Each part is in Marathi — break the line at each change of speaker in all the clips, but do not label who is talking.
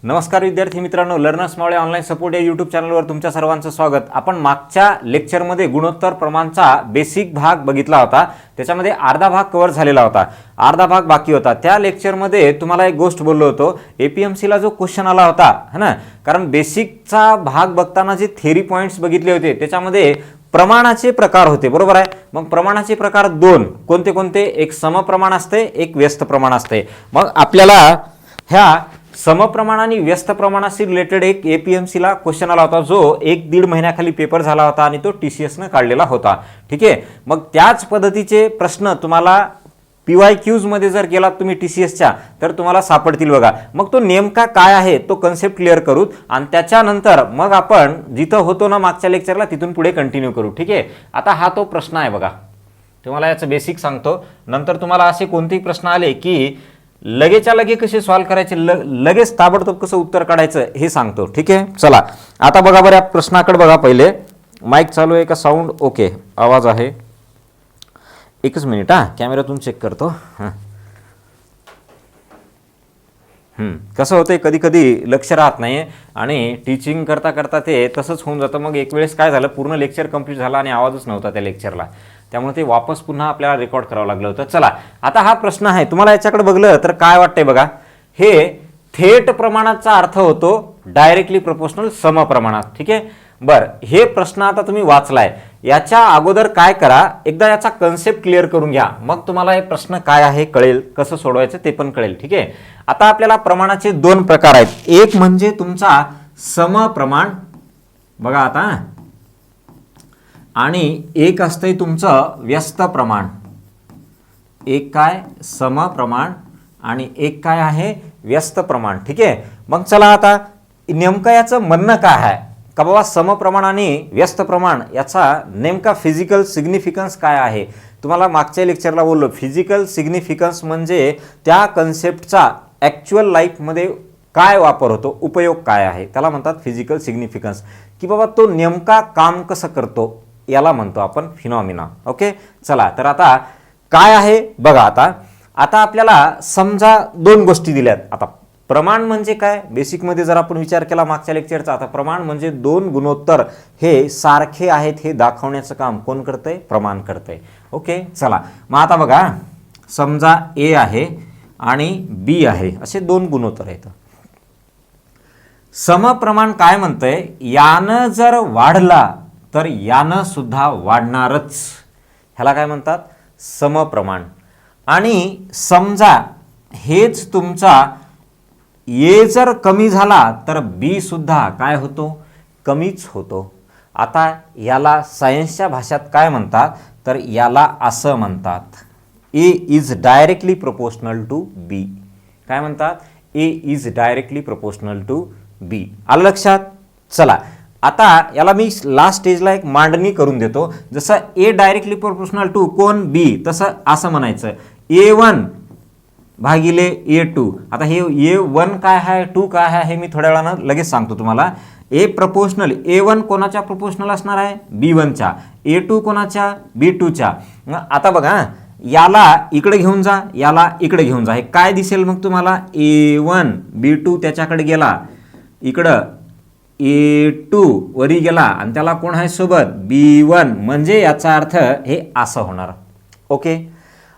नमस्कार विद्यार्थी मित्रांनो, लर्नर्स मावळे ऑनलाईन सपोर्ट या यूट्यूब चॅनलवर तुमच्या सर्वांचं स्वागत. आपण मागच्या लेक्चरमध्ये गुणोत्तर प्रमाणचा बेसिक भाग बघितला होता. त्याच्यामध्ये अर्धा भाग कव्हर झालेला होता, अर्धा भाग बाकी होता. त्या लेक्चरमध्ये तुम्हाला एक गोष्ट बोललो होतो, एपीएमसीला जो क्वेश्चन आला होता है ना, कारण बेसिकचा भाग बघताना जे थेरी पॉईंट्स बघितले होते त्याच्यामध्ये प्रमाणाचे प्रकार होते, बरोबर आहे. मग प्रमाणाचे प्रकार दोन कोणते कोणते, एक समप्रमाण असते, एक व्यस्त प्रमाण असते. मग आपल्याला ह्या समप्रमाण आणि व्यस्त प्रमाणाशी रिलेटेड एक एपीएमसीला क्वेश्चन आला होता, जो 1-1.5 महिन्याखाली पेपर झाला होता आणि तो टीसीएसने काढलेला होता. ठीक आहे. मग त्याच पद्धतीचे प्रश्न तुम्हाला PYQs मध्ये जर गेलात तुम्ही टीसीएसच्या तर तुम्हाला सापडतील बघा. मग तो नेमका काय आहे तो कन्सेप्ट क्लिअर करू आणि त्याच्यानंतर मग आपण जिथं होतो ना मागच्या लेक्चरला तिथून पुढे कंटिन्यू करू. ठीक आहे. आता हा तो प्रश्न आहे बघा, तुम्हाला याचं बेसिक सांगतो. नंतर तुम्हाला असे कोणतेही प्रश्न आले की लगेच्या लगे कसे सॉल्व्ह करायचे, लगेच ताबडतोब कसं उत्तर काढायचं हे सांगतो. ठीक आहे. चला आता बघा बरं, या प्रश्नाकडे बघा. पहिले माईक चालू आहे का, साऊंड ओके, आवाज आहे. एकच मिनिट हा, कॅमेऱ्यातून चेक करतो. हां कसं होतंय, कधी कधी लक्ष राहत नाही आणि टीचिंग करता करता ते तसंच होऊन जातं. मग एक वेळेस काय झालं, पूर्ण लेक्चर कंप्लीट झाला आणि आवाजच नव्हता त्या लेक्चरला, त्यामुळे ते वापस पुन्हा आपल्याला रेकॉर्ड करावं लागलं होतं. चला आता हा प्रश्न आहे, तुम्हाला याच्याकडे बघलं तर काय वाटतंय बघा, हे थेट प्रमाणाचा अर्थ होतो डायरेक्टली प्रोपोर्शनल समप्रमाणात. ठीक आहे. बरं, हे प्रश्न आता तुम्ही वाचलाय, याच्या अगोदर काय करा, एकदा याचा कन्सेप्ट क्लिअर करून घ्या, मग तुम्हाला हे प्रश्न काय आहे कळेल, कसं सोडवायचं ते पण कळेल. ठीक आहे. आता आपल्याला प्रमाणाचे दोन प्रकार आहेत. एक म्हणजे तुमचा समप्रमाण बघा आता, आणि एक असतंय तुमचं व्यस्त प्रमाण. एक काय समप्रमाण आणि एक काय आहे व्यस्त प्रमाण. ठीक आहे. मग चला आता नेमकं याचं म्हणणं काय आहे का बाबा, समप्रमाण आणि व्यस्त प्रमाण याचा नेमका फिजिकल सिग्निफिकन्स काय आहे. तुम्हाला मागच्या लेक्चरला बोललो, फिजिकल सिग्निफिकन्स म्हणजे त्या कन्सेप्टचा ॲक्च्युअल लाईफमध्ये काय वापर होतो, उपयोग काय आहे, त्याला म्हणतात फिजिकल सिग्निफिकन्स. की बाबा तो नेमका काम कसं करतो याला म्हणतो आपण फिनॉमिना. ओके. चला तर आता काय आहे बघा. आता आपल्याला समजा दोन गोष्टी दिल्यात. आता प्रमाण म्हणजे काय, बेसिकमध्ये जर आपण विचार केला मागच्या लेक्चरचा, आता प्रमाण म्हणजे दोन गुणोत्तर हे सारखे आहेत हे दाखवण्याचं काम कोण करतंय, प्रमाण करतंय. ओके. चला मग आता बघा, समजा ए आहे आणि बी आहे, असे दोन गुणोत्तर आहेत. समप्रमाण काय म्हणतंय, यानं जर वाढला तर यानं सुद्धा वाढणारच, ह्याला काय म्हणतात समप्रमाण. आणि समजा हेच तुमचा ए जर कमी झाला तर बी सुद्धा काय होतो, कमीच होतो. आता याला सायन्सच्या भाषेत काय म्हणतात तर याला असं म्हणतात, ए is directly proportional to be. काय म्हणतात, ए is directly proportional to be. आलं लक्षात. चला आता याला मी लास्ट स्टेजला एक मांडणी करून देतो. जसं ए डायरेक्टली प्रोपोर्शनल टू कोण बी, तसं असं म्हणायचं A1 भागिले A2. आता हे A1 काय आहे, 2 काय आहे हे मी थोड्या वेळानं लगेच सांगतो तुम्हाला. ए प्रोपोर्शनल, A1 कोणाच्या प्रोपोर्शनल असणार आहे, B1च्या. A2 कोणाच्या, B2च्या. आता बघा, याला इकडे घेऊन जा, याला इकडे घेऊन जा, हे काय दिसेल मग तुम्हाला, A1 B2 त्याच्याकडे गेला, इकडं A2 वरी गेला आणि त्याला कोण आहे सोबत, B1. म्हणजे याचा अर्थ हे असं होणार. ओके.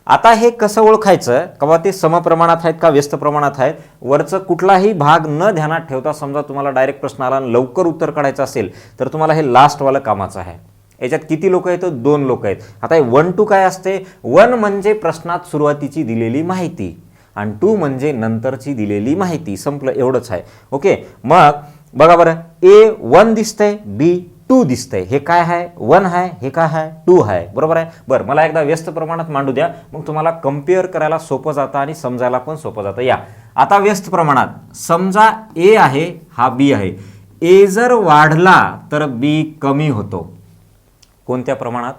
आता हे कसं ओळखायचं का बा ते समप्रमाणात आहेत का व्यस्त प्रमाणात आहेत. वरचं कुठलाही भाग न ध्यानात ठेवता समजा तुम्हाला डायरेक्ट प्रश्न आला आणि लवकर उत्तर काढायचं असेल तर तुम्हाला हे लास्टवालं कामाचं आहे. याच्यात किती लोक आहेत, 2 लोक आहेत. आता 1-2 काय असते, 1 म्हणजे प्रश्नात सुरुवातीची दिलेली माहिती आणि 2 म्हणजे नंतरची दिलेली माहिती. संपलं, एवढंच आहे. ओके. मग बघा बरं, A1 दिसतंय, B2 दिसतंय. हे काय आहे, 1 आहे, हे काय आहे, 2 आहे. बरोबर आहे. बरं, मला एकदा व्यस्त प्रमाणात मांडू द्या, मग तुम्हाला कम्पेअर करायला सोपं जातं आणि समजायला पण सोपं जातं. या आता व्यस्त प्रमाणात समजा ए आहे, हा बी आहे. ए जर वाढला तर बी कमी होतो. कोणत्या प्रमाणात,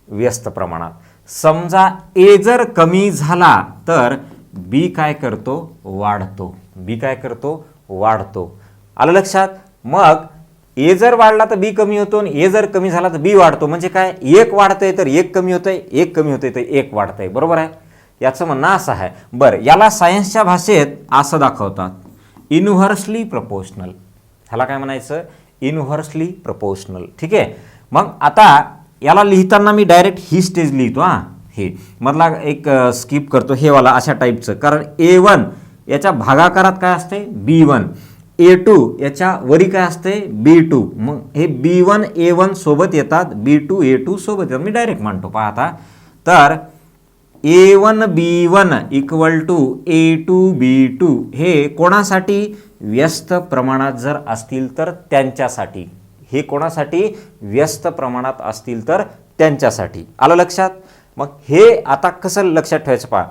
व्यस्त प्रमाणात. समजा ए जर कमी झाला तर बी काय करतो, वाढतो. बी काय करतो, वाढतो. आलं लक्षात. मग ए जर वाढला तर बी कमी होतो आणि ए जर कमी झाला तर बी वाढतो. म्हणजे काय, एक वाढतंय तर एक कमी होतंय, एक कमी होतंय तर एक वाढतंय. बरोबर आहे. याचं म्हणणं असं आहे. बरं, याला सायन्सच्या भाषेत असं दाखवतात, इनव्हर्सली प्रपोर्शनल. ह्याला काय म्हणायचं? Inversely proportional. ठीक आहे. मग आता याला लिहिताना मी डायरेक्ट ही स्टेज लिहितो. हे मधला एक स्किप करतो, हे वाला अशा टाईपचं. कारण A1 याच्या भागाकारात काय असते? B1. A2 याच्या वरी काय असते? B2. मग हे B1 A1 सोबत येतात, B2 A2 सोबत येतात. मी डायरेक्ट मांडतो पहा आता. तर A1 B1 equal to A2 B2 हे कोणासाठी? व्यस्त प्रमाणात जर असतील तर त्यांच्यासाठी. हे कोणासाठी? व्यस्त प्रमाणात असतील तर त्यांच्यासाठी. आलं लक्षात? मग हे आता कसं लक्षात ठेवायचं पहा.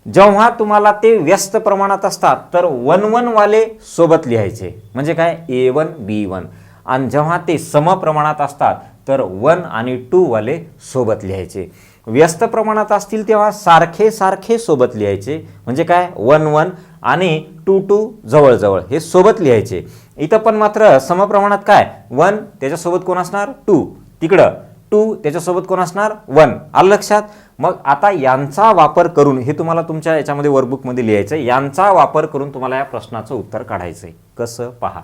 जेव्हा तुम्हाला ते व्यस्त प्रमाणात असतात तर 1-1 वाले सोबत लिहायचे, म्हणजे काय? A1 B1. आणि जेव्हा ते समप्रमाणात असतात तर 1 आणि 2 वाले सोबत लिहायचे. व्यस्त प्रमाणात असतील तेव्हा सारखे सारखे सोबत लिहायचे, म्हणजे काय? 1-1 आणि 2-2 जवळजवळ हे सोबत लिहायचे. इथं पण मात्र समप्रमाणात काय? 1 त्याच्यासोबत कोण असणार? 2. तिकडं 2 त्याच्यासोबत कोण असणार? 1. आलं लक्षात? मग आता यांचा वापर करून, हे तुम्हाला तुमच्या याच्यामध्ये वर्कबुकमध्ये लिहायचं आहे, यांचा वापर करून तुम्हाला या प्रश्नाचं उत्तर काढायचं आहे. कसं? पहा.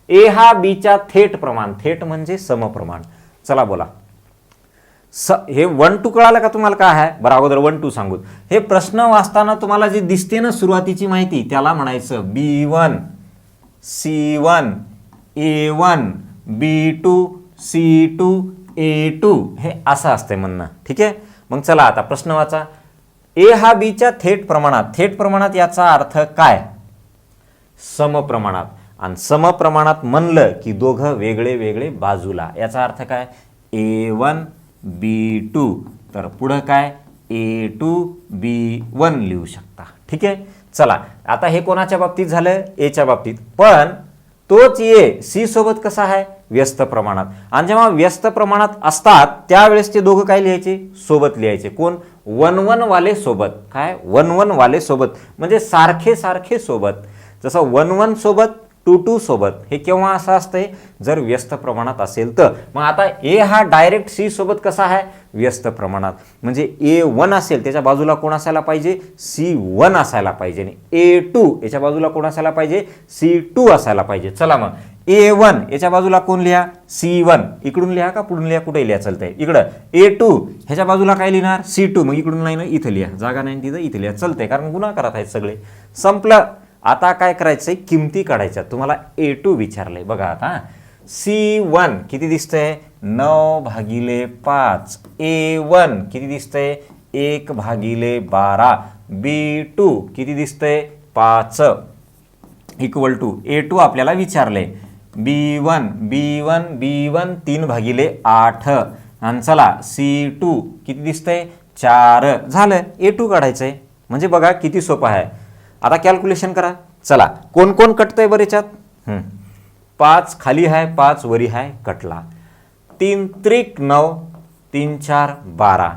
ए हा बीच्या थेट प्रमाण. थेट म्हणजे समप्रमाण. चला बोला. हे 1-2 कळालं का तुम्हाला? काय आहे? बरं, अगोदर 1-2 सांगू. हे प्रश्न वाचताना तुम्हाला जे दिसते ना सुरुवातीची माहिती, त्याला म्हणायचं B1 C1 A1 B2 C2 A2. हे असं असतंय म्हणणं. ठीक आहे. मग चला आता प्रश्न वाचा. ए हा बीच्या थेट प्रमाणात. थेट प्रमाणात याचा अर्थ काय? समप्रमाणात. आणि समप्रमाणात म्हणलं की दोघं वेगळे वेगळे बाजूला. याचा अर्थ काय? A1 B2. तर पुढं काय? A2 B1 लिहू शकता. ठीक आहे. चला आता हे कोणाच्या बाबतीत झालं? एच्या बाबतीत. पण तोच ए सी सोबत कसा आहे? व्यस्त प्रमाणात. आणि जेव्हा व्यस्त प्रमाणात असतात त्यावेळेस ते दोघं काय लिहायचे? सोबत लिहायचे. कोण? 1-1 वाले सोबत. काय? 1-1 वाले सोबत म्हणजे सारखे सारखे सोबत. जसं 1-1 सोबत 2-2 सोबत. हे केव्हा असं असतंय? जर व्यस्त प्रमाणात असेल तर. मग आता ए हा डायरेक्ट सी सोबत कसा आहे? व्यस्त प्रमाणात. म्हणजे A1 असेल त्याच्या बाजूला कोण असायला पाहिजे? C1 असायला पाहिजे. आणि A2 याच्या बाजूला कोण असायला पाहिजे? C2 असायला पाहिजे. चला मग A1 याच्या बाजूला कोण लिहा? C1. इकडून लिहा का पुढून लिहा? कुठे लिहा चालतंय. इकडं A2 ह्याच्या बाजूला काय लिहिणार? C2. मग इकडून नाही ना इथं लिहा. जागा नाही तिथं इथं लिहा. चालतंय, कारण गुणाकारात आहेत सगळे. संपलं. आता काय करायचंय? किमती काढायच्या. तुम्हाला A2 विचारलंय बघा. आता C1 किती दिसतंय? 9/5. A1 किती दिसतंय? 1/12. B2 किती दिसतंय? 5 इक्वल टू A2 आपल्याला विचारले B1 3/8. आणि चला C2 किती दिसतंय? 4. झालं. A2 काढायचंय. म्हणजे बघा किती सोपं आहे. आता कॅल्क्युलेशन करा. चला कोण कोण कटतंय बरं याच्यात? 5 खाली आहे, 5 वरी आहे, कटला. 3 त्रिक 9, 3 4 12.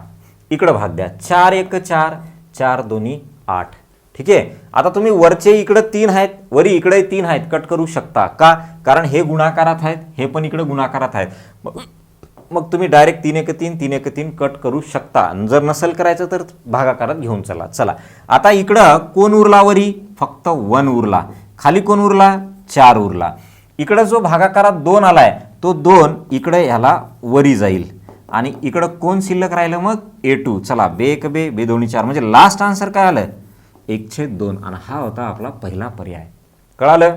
इकडं भाग द्या. 4 1 4, 4 2 8. ठीक आहे. आता तुम्ही वरचे इकडं 3 आहेत, वरी इकडे 3 आहेत, कट करू शकता. का? कारण हे गुणाकारात आहेत, हे पण इकडे गुणाकारात आहेत. मग तुम्ही डायरेक्ट 3 1 3 3 1 3 कट करू शकता. जर नसेल करायचं तर भागाकारात घेऊन चला. चला आता इकडं कोण उरला? वरी फक्त 1 उरला. खाली कोण उरला? 4 उरला. इकडं जो भागाकारात 2 आलाय तो 2 इकडे ह्याला वरी जाईल. आणि इकडं कोण शिल्लक राहिलं? मग A2. चला बे 1 बे 2 4 म्हणजे लास्ट आन्सर काय आलं? 1/2. आणि हा होता आपला पहिला पर्याय. कळालं?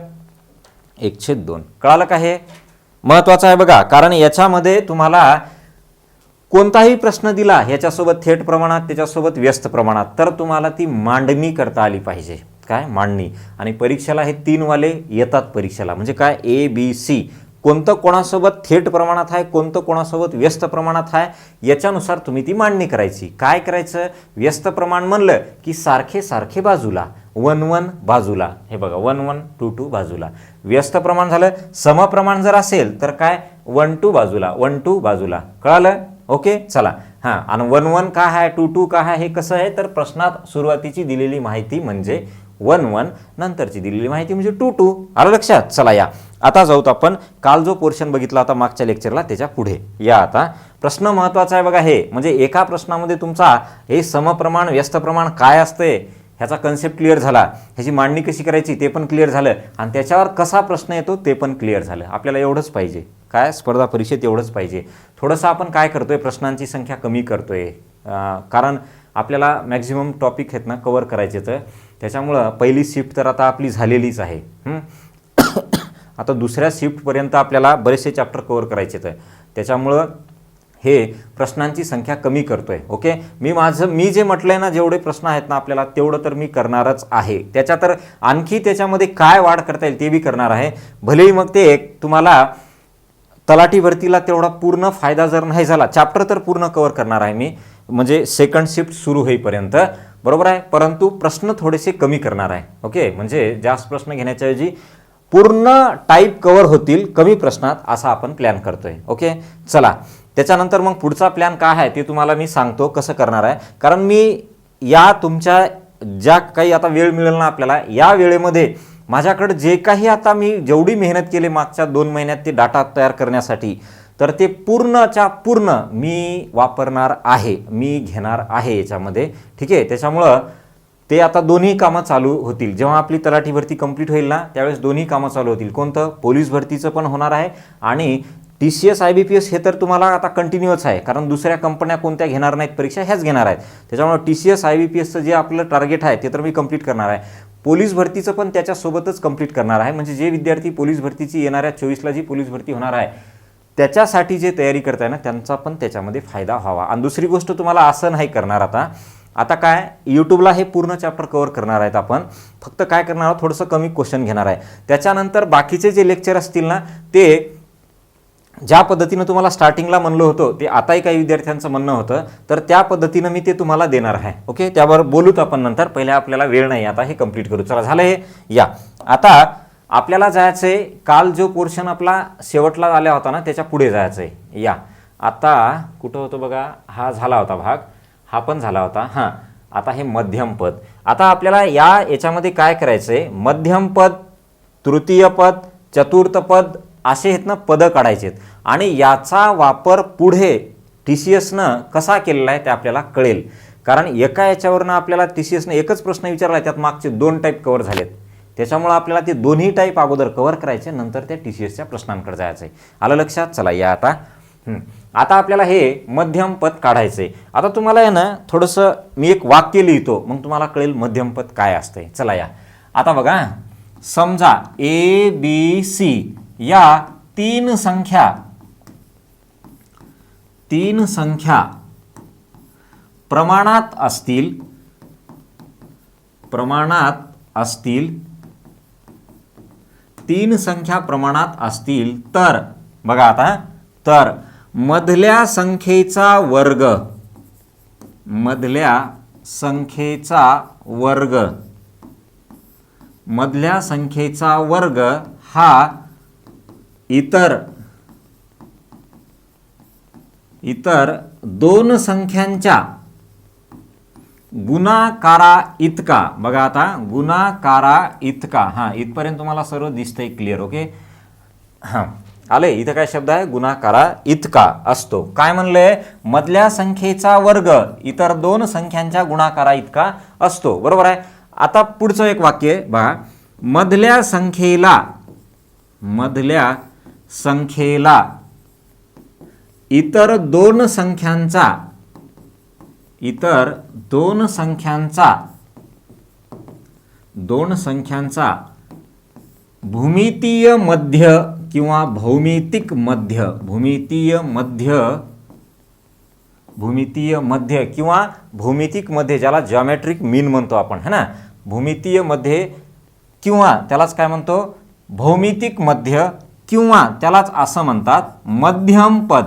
1/2. कळालं का? हे महत्वाचं आहे बघा. कारण याच्यामध्ये तुम्हाला कोणताही प्रश्न दिला ह्याच्यासोबत थेट प्रमाणात, त्याच्यासोबत व्यस्त प्रमाणात, तर तुम्हाला ती मांडणी करता आली पाहिजे. काय? मांडणी. आणि परीक्षेला हे 3 वाले येतात परीक्षेला. म्हणजे काय? ABC. कोणतं कोणासोबत थेट प्रमाणात आहे, कोणतं कोणासोबत व्यस्त प्रमाणात आहे, याच्यानुसार तुम्ही ती मांडणी करायची. काय करायचं? व्यस्त प्रमाण म्हणलं की सारखे सारखे बाजूला, 1-1 बाजूला. हे बघा 1-1 2-2 बाजूला. व्यस्त प्रमाण झालं. समप्रमाण जर असेल तर काय? 1-2 बाजूला, 1-2 बाजूला. कळालं? ओके. चला हां. आणि 1-1 काय आहे, 2-2 काय आहे, हे कसं आहे तर प्रश्नात सुरुवातीची दिलेली माहिती म्हणजे 1-1, नंतरची दिलेली माहिती म्हणजे 2-2. आलं लक्षात? चला या आता जाऊत आपण काल जो पोर्शन बघितला होता मागच्या लेक्चरला त्याच्या पुढे या. आता प्रश्न महत्त्वाचा आहे बघा. हे म्हणजे एका प्रश्नामध्ये तुमचा हे समप्रमाण व्यस्त प्रमाण काय असते ह्याचा कन्सेप्ट क्लिअर झाला, ह्याची मांडणी कशी करायची ते पण क्लिअर झालं, आणि त्याच्यावर कसा प्रश्न येतो ते पण क्लिअर झालं. आपल्याला एवढंच पाहिजे, काय स्पर्धा परीक्षेत एवढंच पाहिजे. थोडंसं आपण काय करतोय, प्रश्नांची संख्या कमी करतोय, कारण आपल्याला मॅक्झिमम टॉपिक आहेत ना कवर करायचे, तर त्याच्यामुळं पहिली शिफ्ट तर आता आपली झालेलीच आहे. आता दुसऱ्या शिफ्टपर्यंत आपल्याला बरेचसे चॅप्टर कवर करायचे, तर त्याच्यामुळं हे प्रश्नांची संख्या कमी करतोय. ओके, मी जे म्हटलंय ना, जेवढे प्रश्न आहेत ना आपल्याला तेवढं तर मी करणारच आहे. त्याच्या तर आणखी त्याच्यामध्ये काय वाढ करता येईल ते बी करणार आहे. भलेही मग ते एक तुम्हाला तलाठी भरतीला तेवढा पूर्ण फायदा जर नाही झाला, चॅप्टर तर पूर्ण कवर करणार आहे मी, म्हणजे सेकंड शिफ्ट सुरू होईपर्यंत, बरोबर आहे, परंतु प्रश्न थोडेसे कमी करणार आहे. ओके, म्हणजे जास्त प्रश्न घेण्याच्या ऐवजी पूर्ण टाईप कवर होतील कमी प्रश्नात, असा आपण प्लॅन करतोय. ओके, चला त्याच्यानंतर मग पुढचा प्लॅन काय आहे ते तुम्हाला मी सांगतो कसं करणार आहे. कारण मी या तुमच्या ज्या काही आता वेळ मिळेल ना आपल्याला, या वेळेमध्ये माझ्याकडे जे काही आता मी जेवढी मेहनत केली मागच्या 2 महिन्यात ते डाटा तयार करण्यासाठी, तर ते पूर्णच्या पूर्ण मी वापरणार आहे, मी घेणार आहे याच्यामध्ये. ठीक आहे, त्याच्यामुळं ते आता दोन्ही कामं चालू होतील. जेव्हा आपली तलाठी भरती कंप्लीट होईल ना, त्यावेळेस दोन्ही कामं चालू होतील. कोणतं, पोलीस भरतीचं पण होणार आहे, आणि TCS IBPS हे तर तुम्हाला आता कंटिन्यूच आहे, कारण दुसऱ्या कंपन्या कोणत्या घेणार नाहीत परीक्षा, ह्याच घेणार आहेत. त्याच्यामुळे TCS IBPSचं जे आपलं टार्गेट आहे ते तर मी कंप्लीट करणार आहे. पोलीस भरतीचं पण त्याच्यासोबतच कंप्लीट करणार आहे. म्हणजे जे विद्यार्थी पोलीस भरतीची येणाऱ्या 24ला जी पोलीस भरती होणार आहे त्याच्यासाठी जे तयारी करताय ना, त्यांचा पण त्याच्यामध्ये फायदा व्हावा. आणि दुसरी गोष्ट तुम्हाला असं नाही करणार, आता काय यूट्यूबला हे पूर्ण चॅप्टर कवर करणार आहेत आपण, फक्त काय करणार आहोत, थोडंसं कमी क्वेश्चन घेणार आहे. त्याच्यानंतर बाकीचे जे लेक्चर असतील ना, ते ज्या पद्धतीनं तुम्हाला स्टार्टिंगला म्हणलं होतं, ते आताही काही विद्यार्थ्यांचं म्हणणं होतं, तर त्या पद्धतीनं मी ते तुम्हाला देणार आहे. ओके, त्यावर बोलूत आपण नंतर, पहिले आपल्याला वेळ नाही, आता हे कंप्लीट करू. चला, झालं हे. या आता आपल्याला जायचं आहे, काल जो पोर्शन आपला शेवटला आला होता ना त्याच्या पुढे जायचं आहे. या आता कुठं होतं बघा, हा झाला होता भाग, हा पण झाला होता. हां, आता हे मध्यम पद. आता आपल्याला याच्यामध्ये काय करायचं आहे, मध्यम पद, तृतीय पद, चतुर्थ पद असे आहेत ना पदं काढायचे आहेत, आणि याचा वापर पुढे TCSनं कसा केलेला आहे ते आपल्याला कळेल. कारण एका याच्यावरनं आपल्याला TCSनं एकच प्रश्न विचारला, त्यात मागचे 2 टाईप कव्हर झालेत. त्याच्यामुळे आपल्याला ते दोन्ही टाईप अगोदर कव्हर करायचे, नंतर त्या TCSच्या प्रश्नांकडे जायचं आहे. आलं लक्षात? चला या आता आपल्याला हे मध्यम पद काढायचं आहे. आता तुम्हाला आहे ना थोडंसं मी एक वाक्य लिहितो, मग तुम्हाला कळेल मध्यम पद काय असतंय. चला या. आता बघा, समजा ABC या तीन संख्या प्रमाणात असतील, तीन संख्या प्रमाणात असतील, तर बघा आता, तर मधल्या संख्येचा वर्ग हा इतर 2 संख्यांच्या गुणाकारा इतका. बघा आता, गुणाकारा इतका. हां, इथपर्यंत तुम्हाला सर्व दिसतंय क्लिअर. ओके, हां आले. इथं काय शब्द आहे, गुणाकारा इतका असतो. काय म्हणलंय, मधल्या संख्येचा वर्ग इतर 2 संख्यांच्या गुणाकारा इतका असतो, बरोबर आहे. आता पुढचं एक वाक्य बघा, मधल्या संख्येला इतर 2 संख्यांचा भूमितीय मध्य किंवा भौमितिक मध्य ज्याला जॉमेट्रिक मीन म्हणतो आपण, है ना. भूमितीय मध्य किंवा त्यालाच काय म्हणतो, भौमितिक मध्य, किंवा त्यालाच असं म्हणतात मध्यम पद.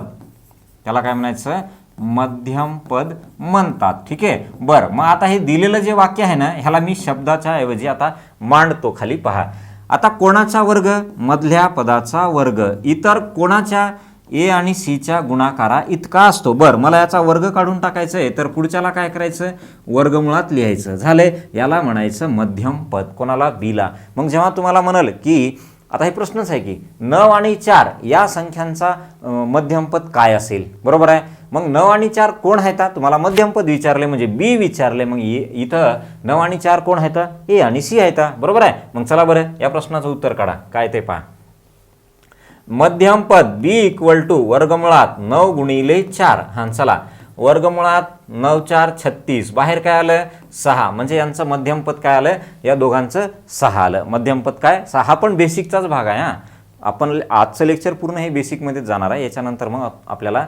त्याला काय म्हणायचं, मध्यम पद म्हणतात. ठीक आहे, बरं. मग आता हे दिलेलं जे वाक्य आहे ना, ह्याला मी शब्दाच्या ऐवजी आता मांडतो. खाली पहा. आता कोणाचा वर्ग, मधल्या पदाचा वर्ग इतर कोणाच्या A आणि C च्या गुणाकारा इतका असतो. बरं, मला याचा वर्ग काढून टाकायचं आहे, तर पुढच्याला काय करायचं, वर्गमुळात लिहायचं. झाले, याला म्हणायचं मध्यम पद. कोणाला, B ला. मग जेव्हा तुम्हाला म्हणाल की आता हे प्रश्नच आहे की 9 आणि 4 या संख्यांचा मध्यम पद काय असेल, बरोबर आहे. मग 9 आणि 4 कोण आहेत? तुम्हाला मध्यमपद विचारले म्हणजे बी विचारले, मग इथं 9 आणि 4 कोण आहेत? ए आणि सी आहेत, बरोबर आहे. मग चला बरं या प्रश्नाचं उत्तर काढा, काय ते पहा. मध्यमपद बी इक्वल टू वर्गमुळात 9 गुणिले 4. हां चला, वर्गमुळात 9 4 36, बाहेर काय आलं 6, म्हणजे यांचं मध्यमपद काय आलं, या दोघांचं 6 आलं. मध्यमपद काय 6, हा पण बेसिकचाच भाग आहे. हां आपण आजचं लेक्चर पूर्ण हे बेसिकमध्येच जाणार आहे, याच्यानंतर मग आपल्याला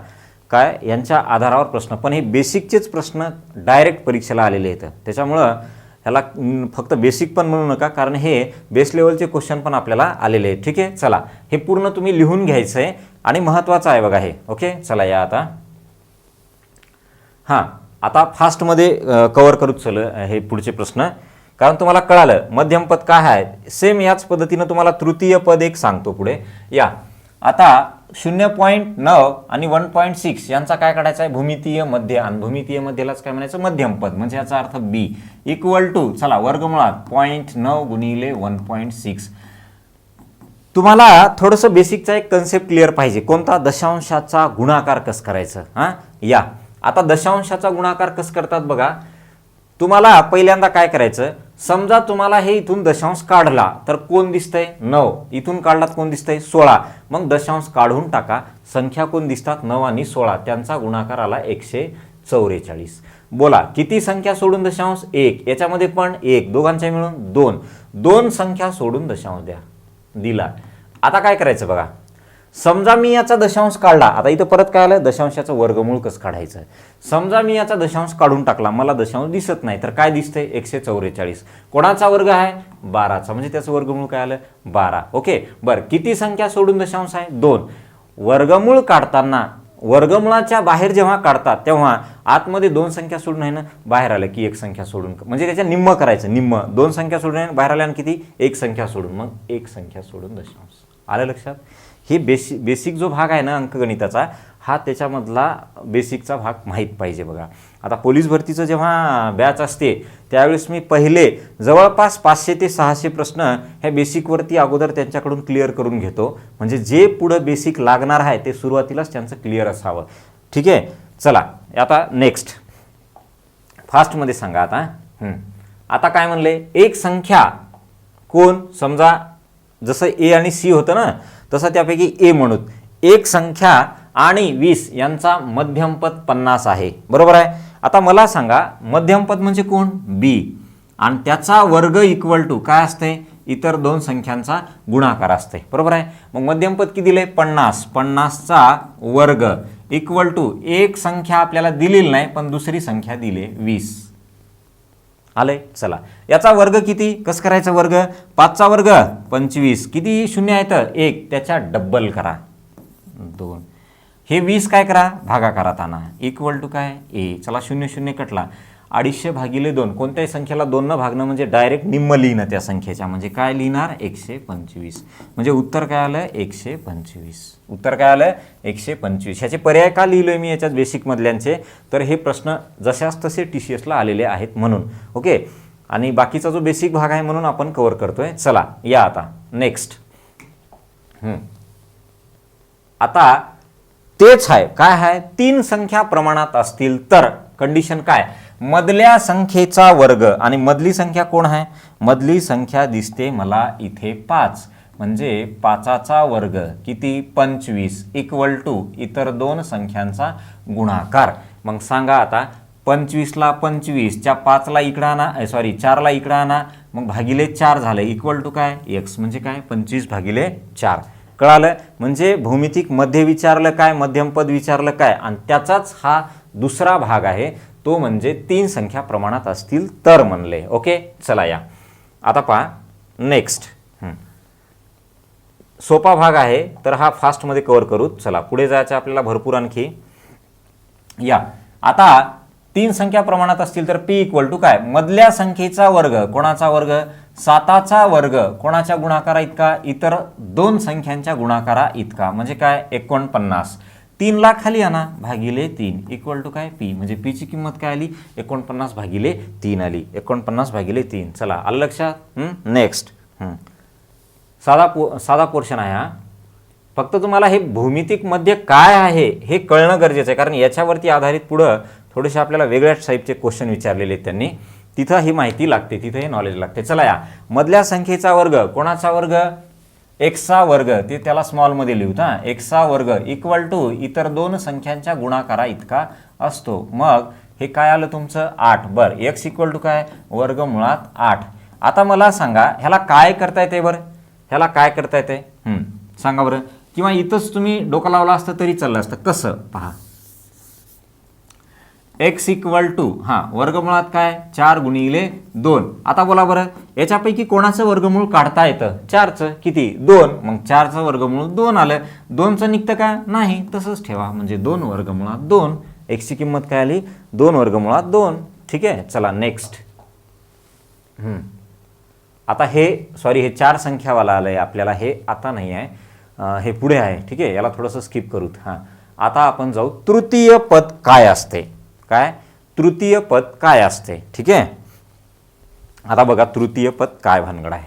काय यांच्या आधारावर प्रश्न, पण हे बेसिकचेच प्रश्न डायरेक्ट परीक्षेला आलेले आहेत. त्याच्यामुळं ह्याला फक्त बेसिक पण म्हणू नका, कारण हे बेस लेवलचे क्वेश्चन पण आपल्याला आलेले आहेत. ठीक आहे, चला हे पूर्ण तुम्ही लिहून घ्यायचं आहे आणि महत्त्वाचं आहे बघा हे. ओके, चला या आता. हां आता फास्टमध्ये कव्हर करूच चल हे पुढचे प्रश्न, कारण तुम्हाला कळालं मध्यमपद काय आहे. सेम याच पद्धतीनं तुम्हाला तृतीय पद एक सांगतो पुढे. या आता 0.9 आणि 1.6 यांचा काय काढायचा आहे, भूमितीय मध्य, आणि भूमितीय मध्यलाच काय म्हणायचं, मध्यमपद, म्हणजे याचा अर्थ बी इक्वल टू चला वर्गमुळात 0.9 गुणिले 1.6. तुम्हाला थोडंसं बेसिकचा एक कन्सेप्ट क्लिअर पाहिजे, कोणता, दशांशाचा गुणाकार कसं करायचं. हां या आता दशांशाचा गुणाकार कसं करतात बघा. तुम्हाला पहिल्यांदा काय करायचं, समजा तुम्हाला हे इथून दशांश काढला तर कोण दिसतंय 9, इथून काढलात कोण दिसतंय 16, मग दशांश काढून टाका, संख्या कोण दिसतात 9 आणि 16, त्यांचा गुणाकार आला 144. बोला किती संख्या सोडून दशांश, 1, याच्यामध्ये पण 1, दोघांच्या मिळून 2, 2 संख्या सोडून दशांश द्या, दिला. आता काय करायचं बघा, समजा मी याचा दशांश काढला, आता इथं परत काय आलं, दशांशाचं वर्गमूळ कसं काढायचं. समजा मी याचा दशांश काढून टाकला, मला दशांश दिसत नाही, तर काय दिसतंय 144. कोणाचा वर्ग आहे 12चा, म्हणजे त्याचं वर्गमूळ काय आलं 12. ओके बरं, किती संख्या सोडून दशांश आहे 2. वर्गमूळ काढताना वर्गमुळाच्या बाहेर जेव्हा काढतात तेव्हा आतमध्ये 2 संख्या सोडून आहे ना, बाहेर आलं की 1 संख्या सोडून, म्हणजे त्याच्या निम्म करायचं, निम्म 2 संख्या सोडून बाहेर आल्या आणि किती 1 संख्या सोडून, मग 1 संख्या सोडून दशांश. आलं लक्षात. हे बेसिक जो भाग आहे ना अंकगणिताचा, हा त्याच्यामधला बेसिकचा भाग माहीत पाहिजे बघा. आता पोलीस भरतीचं जेव्हा बॅच असते त्यावेळेस मी पहिले जवळपास 500 ते 600 प्रश्न ह्या बेसिकवरती अगोदर त्यांच्याकडून क्लिअर करून घेतो, म्हणजे जे पुढं बेसिक लागणार आहे ते सुरुवातीलाच त्यांचं क्लिअर असावं. ठीक आहे, चला आता नेक्स्ट फास्टमध्ये सांगा. आता काय म्हणले, एक संख्या कोण, समजा जसं ए आणि सी होतं ना, तसं त्यापैकी ए म्हणूत, एक संख्या आणि 20 यांचा मध्यमपद 50 आहे, बरोबर आहे. आता मला सांगा मध्यमपद म्हणजे कोण, बी, आणि त्याचा वर्ग इक्वल टू काय असते, इतर 2 संख्यांचा गुणाकार असते, बरोबर आहे. मग मध्यमपद किती दिले 50, 50चा वर्ग इक्वल टू एक संख्या आपल्याला दिलेली नाही पण दुसरी संख्या दिली 20. आले, चला याचा वर्ग किती, कसं करायचं वर्ग, 5चा वर्ग 25, किती शून्य आहेत 1, त्याच्या डबल करा 2, हे 20 काय करा भागाकारात आणा, इक्वल टू काय ए. चला 0 0 कटला, 250 भागिले 2, कोणत्याही संख्येला 2 न भागणं म्हणजे डायरेक्ट निम्म लिहिणं त्या संख्येच्या, म्हणजे काय लिहिणार 125, म्हणजे उत्तर काय आलं 125. उत्तर काय आलं 125. ह्याचे पर्याय का लिहिलोय मी याच्यात बेसिक मधल्यांचे, तर हे प्रश्न जशाच तसे TCSला आलेले आहेत म्हणून. ओके, आणि बाकीचा जो बेसिक भाग आहे म्हणून आपण कव्हर करतोय. चला या आता नेक्स्ट. आता तेच आहे काय आहे, 3 संख्या प्रमाणात असतील तर कंडिशन काय, मधल्या संख्येचा वर्ग, आणि मधली संख्या कोण आहे, मधली संख्या दिसते मला इथे 5, म्हणजे 5चा वर्ग किती 25 इक्वल टू इतर 2 संख्यांचा गुणाकार. मग सांगा आता 25ला 25, च्या 5ला इकडं आणा, 4ला इकडं आणा, मग भागिले 4 झाले इक्वल टू काय x, म्हणजे काय 25 भागिले 4. कळालं, म्हणजे भौमितिक मध्य विचारलं काय, मध्यमपद विचारलं काय, आणि त्याचाच हा दुसरा भाग आहे, तो म्हणजे 3 संख्या प्रमाणात असतील तर म्हणले. ओके चला या आता पहा नेक्स्ट. सोपा भाग आहे तर हा फास्टमध्ये कव्हर करू. चला पुढे जायचं आपल्याला भरपूर आणखी. या आता 3 संख्या प्रमाणात असतील तर p इक्वल टू काय, मधल्या संख्येचा वर्ग, कोणाचा वर्ग 7चा वर्ग, कोणाच्या गुणाकारा इतका, इतर 2 संख्यांच्या गुणाकारा इतका, म्हणजे काय 49. 3ला खाली आणा भागिले 3 इक्वल टू काय p, म्हणजे p ची किंमत काय आली 49 भागिले 3 आली, 49 भागिले 3. चला आलं लक्षात. नेक्स्ट साधा पोर्शन आहे हा. फक्त तुम्हाला हे भौमितिक मध्य काय आहे हे कळणं गरजेचं आहे, कारण याच्यावरती आधारित पुढं थोडेसे आपल्याला वेगळ्याच टाईपचे क्वेश्चन विचारलेले आहेत त्यांनी, तिथं ही माहिती लागते, तिथं हे नॉलेज लागते. चला या मधल्या संख्येचा वर्ग, कोणाचा वर्ग, एक्सचा वर्ग, ते त्याला स्मॉलमध्ये लिहूत हां, एक्सचा वर्ग इक्वल टू इतर दोन संख्यांच्या गुणाकारा इतका असतो. मग हे काय आलं तुमचं 8. बरं, एक्स इक्वल टू काय, वर्गमुळात 8. आता मला सांगा ह्याला काय करता येते बरं, ह्याला काय करता येते सांगा बरं, किंवा इथंच तुम्ही डोकं लावलं असतं तरी चाललं असतं. कसं पहा, एक्स इक्वल टू वर्गमुळात काय 4 गुणिले 2. आता बोला बरं याच्यापैकी कोणाचं वर्गमूळ काढता येतं, 4चं, किती 2, मग 4चं वर्गमूळ 2 आलं, 2चं निघतं का नाही, तसंच ठेवा, म्हणजे 2 वर्गमुळात 2. एक्सची किंमत काय आली 2 वर्गमुळात 2. ठीक आहे, चला नेक्स्ट. आता हे सॉरी हे 4 संख्यावाला आलंय आपल्याला, हे आता नाही आहे, हे पुढे आहे. ठीक आहे, याला थोडंसं स्किप करूत. आता आपण जाऊ तृतीय पद काय असते, काय तृतीय पद काय असते. ठीक आहे, आता बघा तृतीय पद काय भानगड आहे.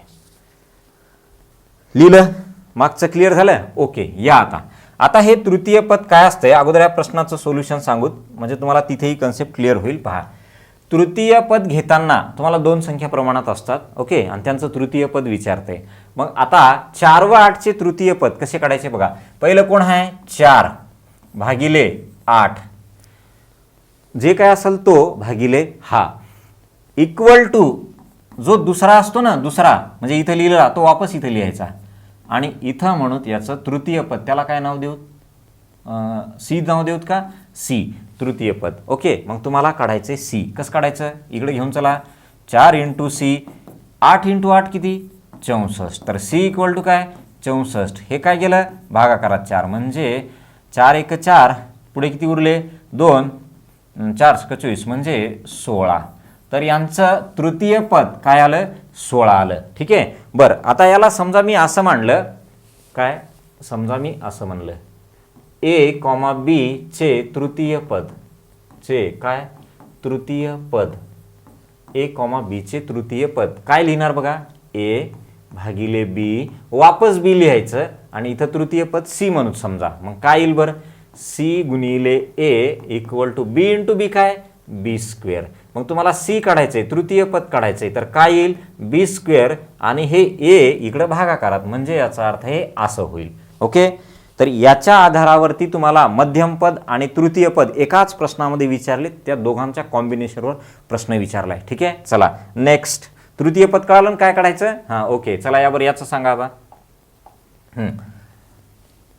लिहिलं, मागचं क्लिअर झालं. ओके, या आता हे तृतीय पद काय असते, अगोदर या प्रश्नाचं सोल्युशन सांगूत म्हणजे तुम्हाला तिथेही कन्सेप्ट क्लिअर होईल. पहा, तृतीय पद घेताना तुम्हाला 2 संख्या प्रमाणात असतात. ओके, आणि त्यांचं तृतीय पद विचारते. मग आता 4 व 8चे तृतीय पद कसे काढायचे बघा. पहिलं कोण आहे 4 भागिले 8, जे काय असेल तो भागिले हा, इक्वल टू जो दुसरा असतो ना, दुसरा म्हणजे इथं लिहिला तो वापस इथं लिहायचा, आणि इथं म्हणूत याचं तृतीय पद, त्याला काय नाव देऊत, सी नाव देऊत का, सी तृतीय पद. ओके, मग तुम्हाला काढायचे सी. कसं काढायचं, इकडे घेऊन चला, 4 इंटू सी, 8 इंटू 8 किती 64, तर सी इक्वल टू काय 64. हे काय केलं भागाकारात 4, म्हणजे 4 1 4, पुढे किती उरले 2, 4 24 म्हणजे 16. तर यांचं तृतीय पद काय आलं 16 आलं. ठीक आहे, बरं आता याला समजा मी असं मांडलं, काय समजा मी असं म्हणलं ए कॉमा बी चे तृतीय पद, चे काय तृतीय पद, ए कॉमा बी चे तृतीय पद काय लिहिणार बघा, ए भागिले बी, वापस बी लिहायचं, आणि इथं तृतीय पद सी म्हणून समजा. मग काय येईल बरं, सी गुणिले ए इक्वल टू बी इंटू बी, काय बी स्क्वेअर. मग तुम्हाला सी काढायचंय, तृतीय पद काढायचंय, तर काय येईल बी स्क्वेअर, आणि हे ए इकडे भागाकारात, म्हणजे याचा अर्थ हे असं होईल. ओके, तर याच्या आधारावरती तुम्हाला मध्यम पद आणि तृतीय पद एकाच प्रश्नामध्ये विचारले, त्या दोघांच्या कॉम्बिनेशनवर प्रश्न विचारलाय. ठीक आहे, चला नेक्स्ट. तृतीय पद कळालं काय काढायचं. ओके, चला यावर याचं सांगा आता.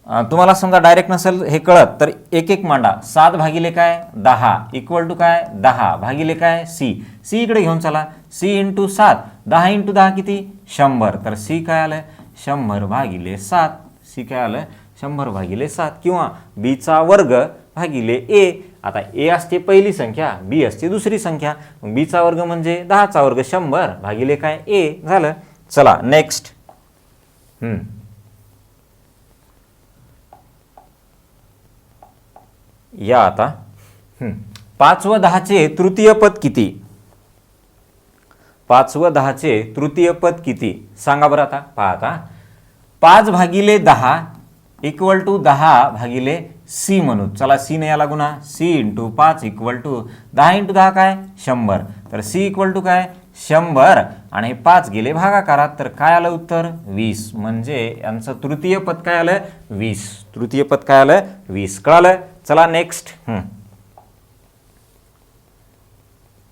तुम्हाला समजा डायरेक्ट नसेल हे कळत तर एक एक मांडा. 7 भागिले काय 10 इक्वल टू काय 10 भागिले काय सी, सी इकडे घेऊन चला, सी इंटू 7, 10 इंटू 10 किती 100, तर सी काय आलं 100 भागिले 7, सी काय आलं 100 भागिले 7, किंवा बीचा वर्ग भागिले ए. आता ए असते पहिली संख्या, बी असते दुसरी संख्या, मग बीचा वर्ग म्हणजे 10चा वर्ग 100 भागिले काय ए झालं. चला नेक्स्ट. या आता 5 व 10चे तृतीय पद किती, 5 व 10चे तृतीय पद किती सांगा बरं. आता पहा, आता 5 भागिले 10 इक्वल टू 10 भागिले सी म्हणू. चला सी ने याला गुणा, c into 5 equal to 10 into 10 काय 100, तर सी इक्वल टू काय 100, आणि हे 5 गेले भागाकारात, तर काय आलं उत्तर 20, म्हणजे यांचं तृतीय पद काय आलं 20, तृतीय पद काय आलं 20. कळालं. चला नेक्स्ट.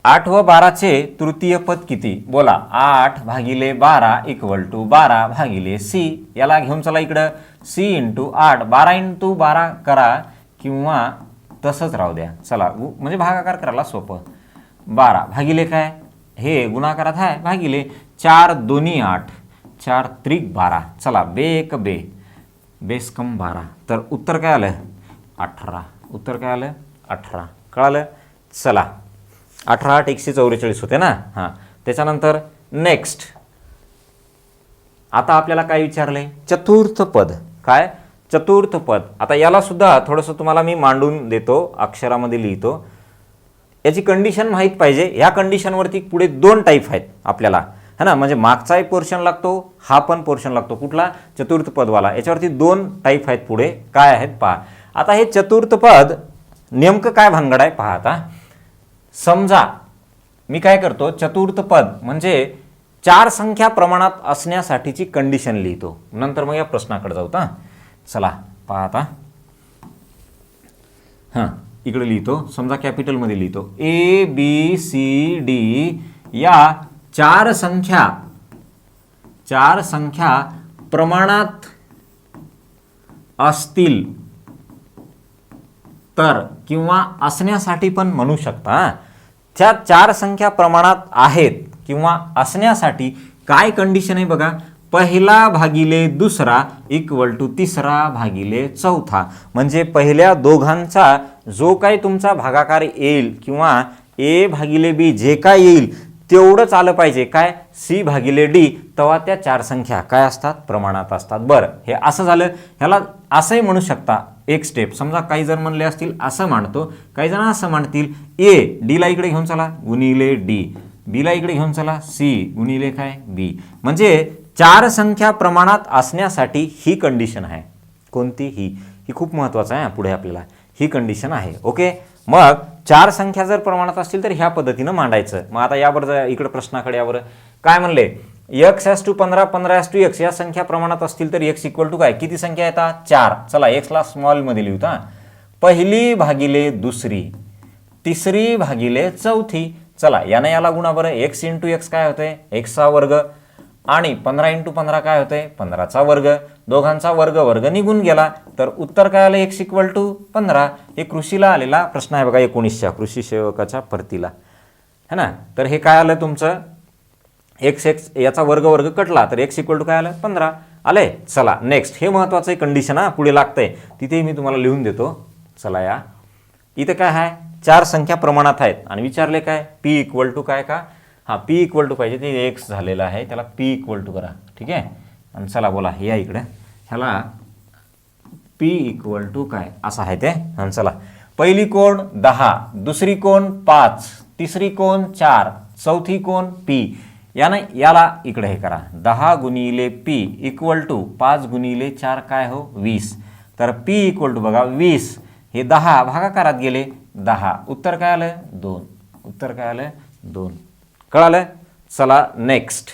8 व 12चे तृतीय पद किती बोला. 8 भागिले 12 इक्वल टू 12 भागिले सी, याला घेऊन चला इकडं, सी इंटू 8, 12 इंटू 12 करा, किंवा तसंच राहू द्या. चला म्हणजे भागाकार करायला सोपं. 12 भागिले काय, हे गुणाकारात आहे, भागिले 4 दोन्ही 8, 4 त्रिक 12, चला बे एक बे, बेस कम 12, तर उत्तर काय आलं 18, उत्तर काय आलं 18. कळालं. चला 18 8 144 होते ना. त्याच्यानंतर नेक्स्ट. आता आपल्याला काय विचारलंय चतुर्थ पद, काय चतुर्थ पद. आता याला सुद्धा थोडंसं तुम्हाला मी मांडून देतो, अक्षरामध्ये लिहितो. याची कंडिशन माहीत पाहिजे. ह्या कंडिशनवरती पुढे 2 टाईप आहेत आपल्याला. है ना, म्हणजे मागचाही पोर्शन लागतो, हा पण पोर्शन लागतो. कुठला? चतुर्थ पदवाला. याच्यावरती 2 टाईप आहेत. पुढे काय आहेत पहा. आता हे चतुर्थ पद नेमकं काय भानगड आहे पहा. आता समजा मी काय करतो, चतुर्थ पद म्हणजे 4 संख्या प्रमाणात असण्यासाठीची कंडिशन लिहितो. नंतर मग या प्रश्नाकडे जाऊ. चला पहा आता. हां, इकडे लिहितो. समजा कॅपिटलमध्ये लिहितो. ABCD या 4 संख्या प्रमाणात असतील तर, किंवा असण्यासाठी पण म्हणू शकता. त्या 4 संख्या प्रमाणात आहेत किंवा असण्यासाठी काय कंडिशन आहे बघा. पहिला भागिले दुसरा इक्वल टू तिसरा भागिले चौथा. म्हणजे पहिल्या दोघांचा जो काही तुमचा भागाकार येईल किंवा A भागिले B जे काय येईल तेवढंच आलं पाहिजे. काय? C भागिले D. तेव्हा त्या 4 संख्या काय असतात? प्रमाणात असतात. बरं, हे असं झालं. ह्याला असंही म्हणू शकता एक स्टेप. समजा काही जण म्हणले असतील असं मांडतो, काही जण असं मांडतील A D ला इकडे घेऊन चला गुणिले D, B ला इकडे घेऊन चला C गुणिले काय B. म्हणजे 4 संख्या प्रमाणात असण्यासाठी ही कंडिशन आहे. कोणती? ही खूप महत्त्वाचं आहे. पुढे आपल्याला ही कंडिशन आहे. ओके, मग 4 संख्या जर प्रमाणात असतील तर ह्या पद्धतीनं मांडायचं. मग आता यावर इकडे प्रश्नाकडे यावर काय म्हणले, x:15 15:x या संख्या प्रमाणात असतील तर x इक्वल टू काय? किती संख्या येतात? 4. चला x ला स्मॉल मध्ये लिहूता. पहिली भागिले दुसरी, तिसरी भागिले चौथी. चला याने याला गुणा बरं. x × x काय होते? x चा वर्ग आणि 15 × 15 काय होते? 15 चा वर्ग. दोघांचा वर्ग वर्ग निघून गेला तर उत्तर काय आलं? x equal to 15. हे कृषीला आलेला प्रश्न आहे बघा 19च्या कृषी सेवकाच्या भरतीला, है ना. तर हे काय आलं तुमचं? x याचा वर्ग वर्ग कटला तर x इक्वल टू काय आलं? 15 आले. चला नेक्स्ट. हे महत्त्वाचं कंडिशन हा पुढे लागतंय, तिथे मी तुम्हाला लिहून देतो. चला या इथं काय आहे? 4 संख्या प्रमाणात आहेत आणि विचारले काय? p इक्वल टू काय का? हां, p इक्वल टू पाहिजे. ते x झालेलं आहे, त्याला p इक्वल टू करा. ठीक आहे. आणि चला बोला या इकडे. ह्याला p इक्वल टू काय असं आहे ते. आणि चला पहिली कोण 10, दुसरी कोण 5, तिसरी कोण 4, चौथी कोण p. याला इकडे हे करा. 10 गुणिले p इक्वल टू 5 गुणिले 4 काय हो? 20. तर p इक्वल टू बघा 20. हे 10 भागाकारात गेले 10. उत्तर काय आलं? 2. उत्तर काय आलं? 2. कळालं? चला नेक्स्ट.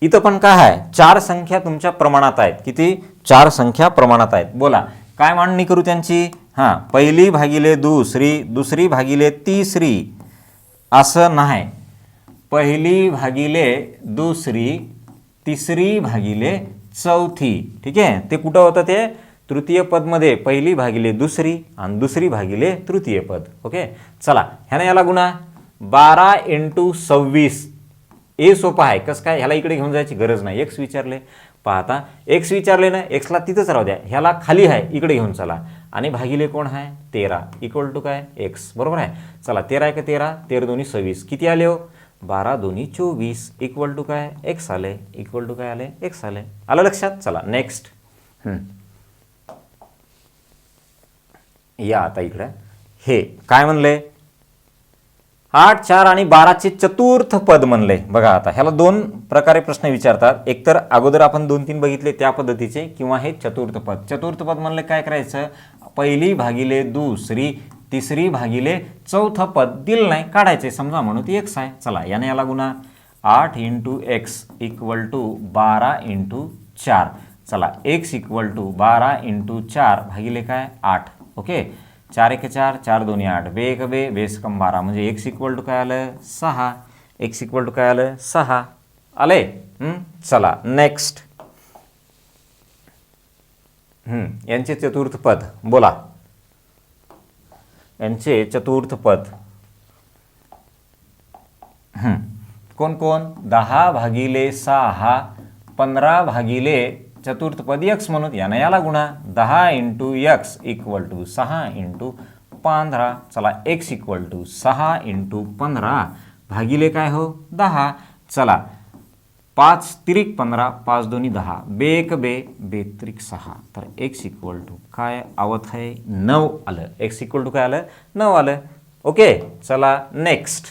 इथं पण काय आहे? 4 संख्या तुमच्या प्रमाणात आहेत. किती? 4 संख्या प्रमाणात आहेत. बोला काय मांडणी करू त्यांची? हां, पहिली भागिले दुसरी, दुसरी भागिले तिसरी असं नाही. पहिली भागिले दुसरी, तिसरी भागिले चौथी. ठीक आहे. ते कुठं होतं? ते तृतीय पदमध्ये. पहिली भागिले दुसरी आणि दुसरी भागिले तृतीय पद. ओके, चला ह्याने याला गुणा. 12 × 26. ए सोपा आहे. कसं काय? ह्याला इकडे घेऊन जायची गरज नाही. x विचारले पाहता, x विचारले ना, xला तिथंच राहू द्या. ह्याला खाली आहे, इकडे घेऊन चला. आणि भागिले कोण आहे? 13 इक्वल टू काय? x. बरोबर आहे. चला 13 × 13 13 2 26. किती आले हो? 12 2 24 इक्वल टू काय? x आले. इक्वल टू काय आले? x आले. आलं लक्षात? चला नेक्स्ट. या आता इकडे हे काय म्हणले? 8 4 आणि 12चे चतुर्थ पद म्हणले. बघा आता ह्याला 2 प्रकारे प्रश्न विचारतात. एकतर अगोदर आपण 2-3 बघितले त्या पद्धतीचे, किंवा हे चतुर्थ पद. चतुर्थ पद म्हणले काय करायचं? पहिली भागिले दुसरी, तिसरी भागिले चौथं पद दिलं नाही, काढायचे. समजा म्हणून ती x आहे. चला याने याला गुणा. 8 × x इक्वल टू 12 × 4. चला x इक्वल टू 12 × 4 भागिले काय? 8. ओके, 4 1 4 4 2 8 बे 1 बे बेस कम 12. म्हणजे x इक्वल टू काय आलं? 6. x इक्वल टू काय आलं? 6 आले. चला नेक्स्ट. यांचे चतुर्थ पद बोला. यांचे चतुर्थ पद कोण कोण? 10 भागिले 6, 15 भागिले चतुर्थ पद x म्हणून यानं याला गुणा. 10 × x इक्वल टू 6 × 15. चला x इक्वल टू 6 × 15 भागिले काय हो? 10. चला 5 3 15 5 2 10 बे 1 बे बे 3 6. तर x इक्वल टू काय आवत आहे? 9 आलं. x इक्वल टू काय आलं? 9 आलं. ओके, चला नेक्स्ट.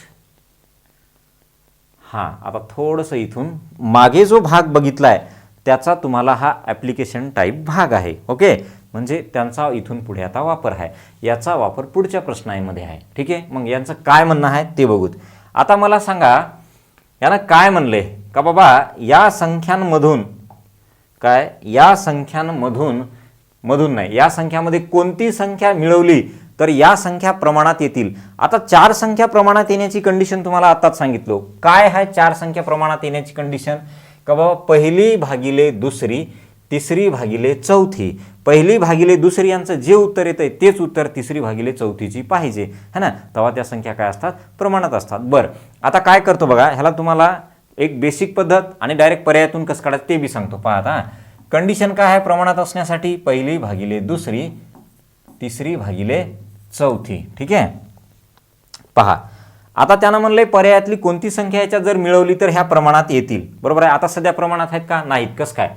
हां, आता थोडंसं इथून मागे जो भाग बघितलाय त्याचा तुम्हाला हा ॲप्लिकेशन टाईप भाग आहे. ओके, म्हणजे त्यांचा इथून पुढे आता वापर आहे. याचा वापर पुढच्या प्रश्नामध्ये आहे. ठीक आहे, मग यांचं काय म्हणणं आहे ते बघूत. आता मला सांगा, यानं काय म्हणले का बाबा या संख्यांमधून काय, या संख्यांमधून नाही, या संख्यामध्ये कोणती संख्या मिळवली तर या संख्या प्रमाणात येतील. आता 4 संख्या प्रमाणात येण्याची कंडिशन तुम्हाला आताच सांगितलो. काय आहे 4 संख्या प्रमाणात येण्याची कंडिशन? का बाबा पहिली भागिले दुसरी, तिसरी भागिले चौथी, पहिली भागिले दुसरी यांचं जे उत्तर येतंय तेच उत्तर तिसरी भागिले चौथीची पाहिजे, है ना. तेव्हा त्या संख्या काय असतात, प्रमाणात असतात. बरं, आता काय करतो बघा, ह्याला तुम्हाला एक बेसिक पद्धत आणि डायरेक्ट पर्यायातून कसं काढायचं ते बी सांगतो. पहा आता कंडिशन काय आहे प्रमाणात असण्यासाठी, पहिली भागिले दुसरी, तिसरी भागिले चौथी. ठीक आहे, पहा आता त्यानं म्हणलंय पर्यायातली कोणती संख्या याच्यात जर मिळवली तर ह्या प्रमाणात येतील. बरोबर आहे. आता सध्या प्रमाणात आहेत का, नाहीत. कसं काय,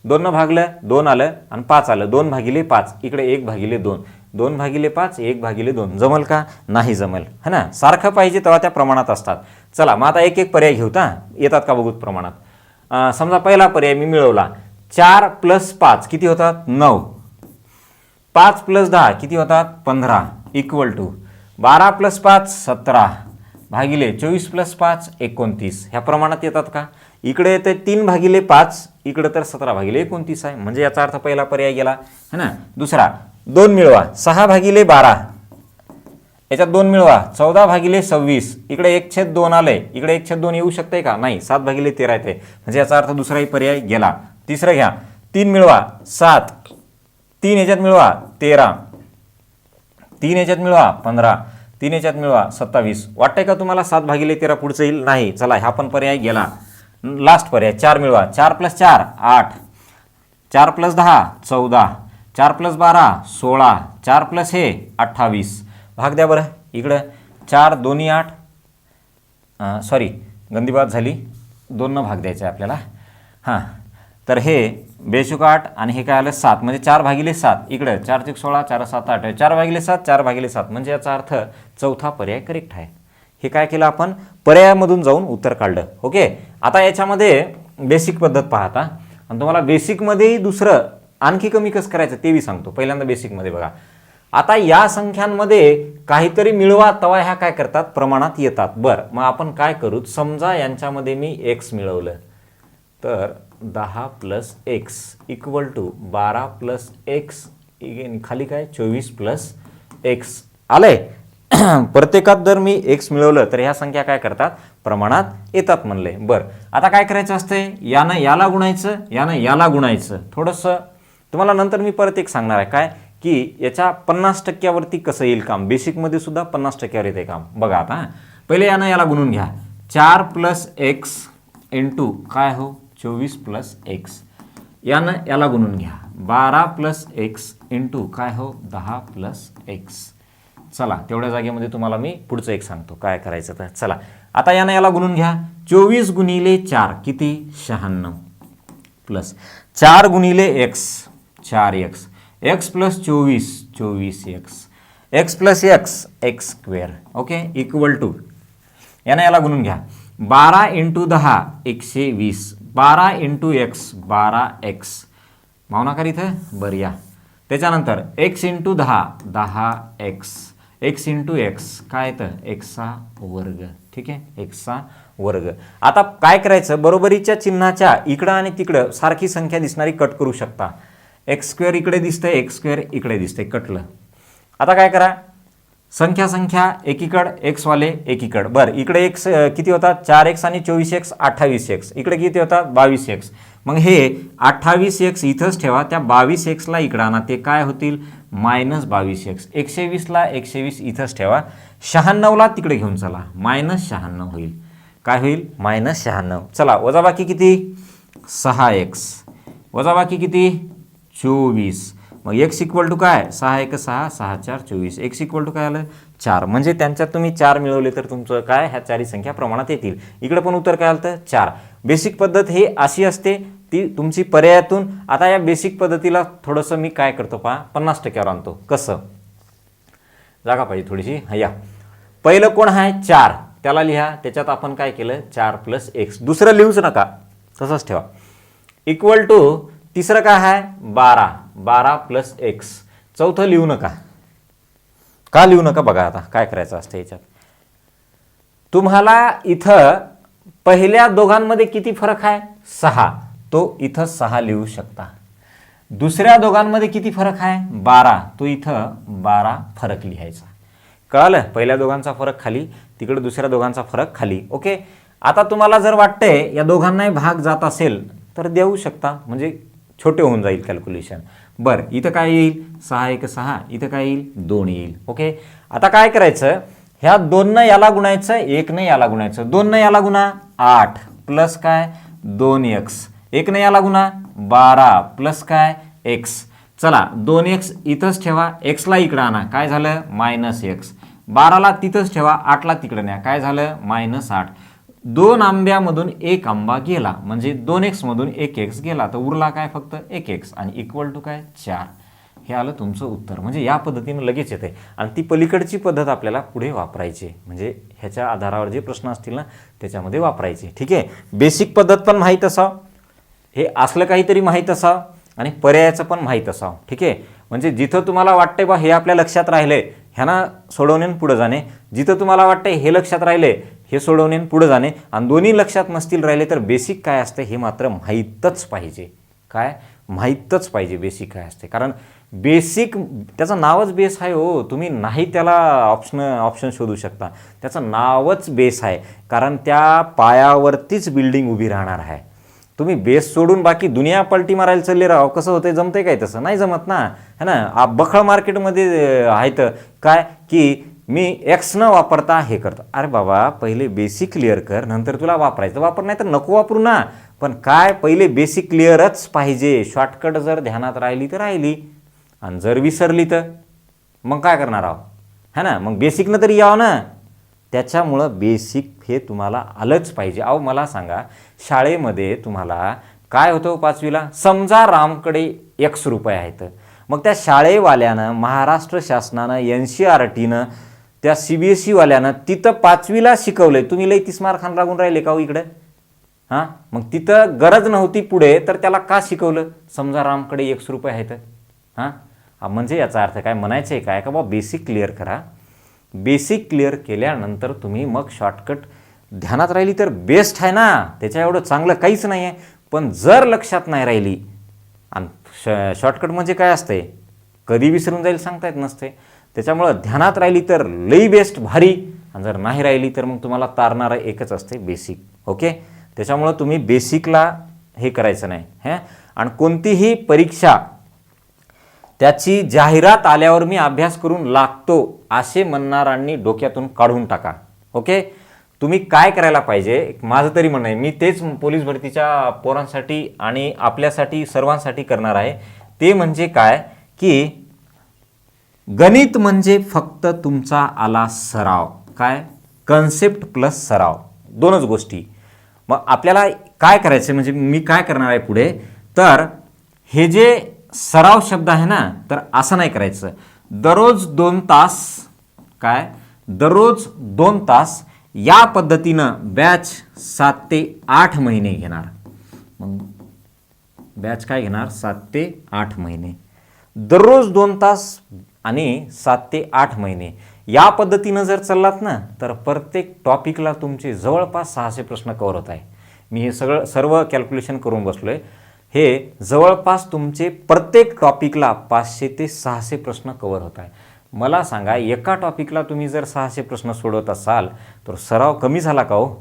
2 न भागलं 2 आलं आणि 5 आलं, 2 भागिले 5, इकडे 1 भागिले 2, 2 भागिले 5, 1 भागिले 2, जमल का, नाही जमल, है ना. सारखं पाहिजे तेव्हा त्या प्रमाणात असतात. चला मग आता एक एक पर्याय घेऊ, येतात का बघूत प्रमाणात. समजा पहिला पर्याय मी मिळवला, 4 + 5 किती होतात, 9, 5 + 10 किती होतात, 15, इक्वल टू 12 + 5 17 भागिले 24 + 5 29. ह्या प्रमाणात येतात का. इकडे येते 3 भागिले 5, इकडे तर 17 भागिले 29 आहे, म्हणजे याचा अर्थ पहिला पर्याय गेला, है ना. दुसरा 2 मिळवा, 6 भागिले 12, याच्यात 2 मिळवा, 14 भागिले 26, इकडे 1/2 आलंय, इकडे 1/2 येऊ शकते का, नाही, 7 भागिले 13 येते, म्हणजे याचा अर्थ दुसराही पर्याय गेला. तिसरं घ्या, 3 मिळवा 7, 3 याच्यात मिळवा 13, 3 याच्यात मिळवा 15, 3 याच्यात मिळवा 27. वाटतंय का तुम्हाला 7 भागिले 13 पुढचं येईल, नाही. चला हा पण पर्याय गेला. लास्ट पर्याय 4 मिळवा, 4 + 4 8, 4 + 10 14, 4 + 12 16, 4 + हे 28. भाग द्या बरं इकडं, 4 2 8, सॉरी गंदीबात झाली, 2 न भाग द्यायचा आहे आपल्याला. हां, तर हे बेशुक 8 आणि हे काय आलं 7, म्हणजे 4 भागिले 7, इकडं 4 × 16 4 7 8, 4 भागिले 7 4 भागिले 7, म्हणजे याचा अर्थ चौथा पर्याय करेक्ट आहे. हे काय केलं आपण, पर्यायामधून जाऊन उत्तर काढलं. ओके, आता याच्यामध्ये बेसिक पद्धत पाहता आणि तुम्हाला बेसिकमध्येही दुसरं आणखी कमी कसं करायचं ते बी सांगतो. पहिल्यांदा बेसिकमध्ये बघा, आता या संख्यांमध्ये काहीतरी मिळवा तेव्हा ह्या काय करतात, प्रमाणात येतात. बरं, मग आपण काय करू, समजा यांच्यामध्ये मी x मिळवलं तर 10 + x इक्वल टू 12 + x, खाली काय 24 + x आलंय. प्रत्येकात जर मी x मिळवलं तर ह्या संख्या काय करतात, प्रमाणात येतात म्हणले. बरं, आता काय करायचं असतंय, यानं याला गुणायचं, यानं याला गुणायचं. थोडंसं तुम्हाला नंतर मी परत एक सांगणार आहे काय, की याच्या 50% कसं येईल काम. बेसिकमध्ये सुद्धा 50% येते काम. बघा आता पहिले यानं याला गुणून घ्या, 4 + x इंटू काय हो 24 + x, यानं याला गुणून घ्या, 12 + x इंटू काय हो 10 + x. चला तेवढ्या जागेमध्ये तुम्हाला मी पुढचं एक सांगतो काय करायचं तर. चला आता यानं याला गुणून घ्या, 24 × 4 किती 96 plus 4 × x 4x, x + 24 24x, x + x x². Okay, equal to यानं याला गुणून घ्या, 12 × 10 120, 12 × x 12x. भावनाकार इथं बरं या. त्याच्यानंतर x × 10 10x, x × x काय येतं x². ठीक आहे, x². आता काय करायचं, बरोबरीच्या चिन्हाच्या इकडं आणि तिकडं सारखी संख्या दिसणारी कट करू शकता. x² इकडे दिसतंय, x² इकडे दिसतंय, कटलं. आता काय करा, संख्या एकीकडं, x वाले एकीकडं. बरं, इकडे x किती होतात 4x आणि 24x 28x, इकडे किती होतात 22x. मग हे 28x इथंच ठेवा, त्या 22x ला इकडं आणा, ते काय होतील -22x. 120 ला 120 इथंच ठेवा, 96 ला तिकडे घेऊन चला, -96 होईल. काय होईल -96. चला वजाबाकी किती 6x, वजाबाकी किती 24. मग x इक्वल टू काय 6 1 6 6 4 24, x इक्वल टू काय आलं 4. म्हणजे त्यांच्यात तुम्ही 4 मिळवले तर तुमचं काय ह्या चारही संख्या प्रमाणात येतील. इकडे पण उत्तर काय आलं तर 4. बेसिक पद्धत ही अशी असते, ती तुमची पर्यायातून. आता या बेसिक पद्धतीला थोडंसं मी काय करतो पहा 50%वर आणतो. कसं, जागा पाहिजे थोडीशी. या पहिलं कोण आहे 4, त्याला लिहा, त्याच्यात आपण काय केलं 4 + x, दुसरं लिहूच नका तसंच ठेवा, इक्वल टू तिसरं काय आहे 12 + x, चौथं लिहू नका. का लिहू नका बघा आता काय करायचं असतं याच्यात. तुम्हाला इथं पहिल्या दोघांमध्ये किती फरक आहे 6, तो इथं 6 लिहू शकता. दुसऱ्या दोघांमध्ये किती फरक आहे 12, तो इथं 12 फरक लिहायचा. कळालं, पहिल्या दोघांचा फरक खाली, तिकडे दुसऱ्या दोघांचा फरक खाली. ओके, आता तुम्हाला जर वाटतंय या दोघांनाही भाग जात असेल तर देऊ शकता, म्हणजे छोटे होऊन जाईल कॅल्क्युलेशन. बरं, इथं काय येईल 6 × 1 = 6, इथं काय येईल 2 येईल. ओके, आता काय करायचं, ह्या 2 याला गुणायचं, 1 याला गुणायचं. 2 याला गुणा 8 प्लस काय 2x, 1 याला गुणा 12 प्लस काय x. चला 2x इथंच ठेवा, x ला इकडं आणा, काय झालं -x. 12ला तिथंच ठेवा, 8ला तिकडं न्या, काय झालं -8. 2 आंब्यामधून 1 आंबा गेला, म्हणजे 2x मधून 1x गेला, तर उरला काय फक्त 1x आणि इक्वल टू काय 4. हे आलं तुमचं उत्तर. म्हणजे या पद्धतीने लगेच येते आणि ती पलीकडची पद्धत आपल्याला पुढे वापरायची, म्हणजे ह्याच्या आधारावर जे प्रश्न असतील ना त्याच्यामध्ये वापरायचे. ठीक आहे, बेसिक पद्धत पण माहीत असावं, हे असलं काहीतरी माहीत असावं आणि पर्यायाचं पण माहीत असावं. ठीक आहे, म्हणजे जिथं तुम्हाला वाटतंय बा हे आपल्या लक्षात राहिले, ह्यांना सोडवणे पुढे जाणे, जिथं तुम्हाला वाटतंय हे लक्षात राहिले, हे सोडवणे पुढे जाणे, आणि दोन्ही लक्षात नसतील राहिले तर बेसिक काय असते हे मात्र माहीतच पाहिजे. काय माहीतच पाहिजे बेसिक काय असते, कारण बेसिक त्याचं नावच बेस आहे हो. तुम्ही नाही त्याला ऑप्शन शोधू शकता, त्याचं नावच बेस आहे, कारण त्या पायावरतीच बिल्डिंग उभी राहणार आहे. तुम्ही बेस सोडून बाकी दुनिया पलटी मारायला चालले राहा, कसं होतंय, जमते काय तसं नाही जमत ना, है ना. बखळ मार्केटमध्ये आहेत काय की मी एक्स न वापरता हे करतो. अरे बाबा पहिले बेसिक क्लिअर कर, नंतर तुला वापरायचं वापर, नाही तर नको वापरू ना. पण काय पहिले बेसिक क्लिअरच पाहिजे. शॉर्टकट जर ध्यानात राहिली तर राहिली आणि जर विसरली तर मग काय करणार आहो, है ना. मग बेसिकनं तरी यावं ना. त्याच्यामुळं बेसिक हे तुम्हाला आलंच पाहिजे. अहो मला सांगा, शाळेमध्ये तुम्हाला काय होतं 5वीला, समजा रामकडे ₹X आहेत, मग त्या शाळेवाल्यानं महाराष्ट्र शासनानं NCERTनं त्या CBSE वाल्यानं तिथं 5वीला शिकवलंय, तुम्ही लई 30 मार्क लागून राहिले का हो इकडे. हां, मग तिथं गरज नव्हती पुढे तर त्याला का शिकवलं, समजा रामकडे ₹X आहेत. हां, म्हणजे याचा अर्थ काय म्हणायचं आहे काय का बा बेसिक क्लिअर करा. बेसिक क्लिअर केल्यानंतर तुम्ही मग शॉर्टकट ध्यानात राहिली तर बेस्ट आहे ना, त्याच्या एवढं चांगलं काहीच नाही आहे. पण जर लक्षात नाही राहिली आणि शॉर्टकट म्हणजे काय असते, कधी विसरून जाईल सांगता येत नसते. त्याच्यामुळं ध्यानात राहिली तर लई बेस्ट भारी, आणि जर नाही राहिली तर मग तुम्हाला तारणारं एकच असते बेसिक. ओके, त्याच्यामुळं तुम्ही बेसिकला हे करायचं नाही. हे आणि कोणतीही परीक्षा त्याची जाहिरात आल्यावर मी अभ्यास करून लागतो असे म्हणणाऱ्यांनी डोक्यातून काढून टाका. ओके, तुम्ही काय करायला पाहिजे, माझं तरी म्हणणं आहे, मी तेच पोलीस भरतीच्या पोरांसाठी आणि आपल्यासाठी सर्वांसाठी करणार आहे. ते म्हणजे काय की गणित म्हणजे फक्त तुमचा आला सराव, काय कन्सेप्ट प्लस सराव, दोनच गोष्टी. मग आपल्याला काय करायचं, म्हणजे मी काय करणार आहे पुढे, तर हे जे सराव शब्द आहे ना, तर असं नाही करायचं. दररोज 2 तास, काय दररोज 2 तास या पद्धतीनं बॅच 7 ते 8 महिने घेणार. मग बॅच काय घेणार 7 ते 8 महिने, दररोज 2 तास आणि 7 ते 8 महिने या पद्धतीनं जर चाललात ना, तर प्रत्येक टॉपिकला तुमचे जवळपास 600 प्रश्न कव्हर होत आहे. मी हे सर्व कॅल्क्युलेशन करून बसलो आहे. हे जवळपास तुमचे प्रत्येक टॉपिकला 500 ते 600 प्रश्न कव्हर होत आहे. मला सांगा, एका टॉपिकला तुम्ही जर 600 प्रश्न सोडवत असाल तर सराव कमी झाला का हो.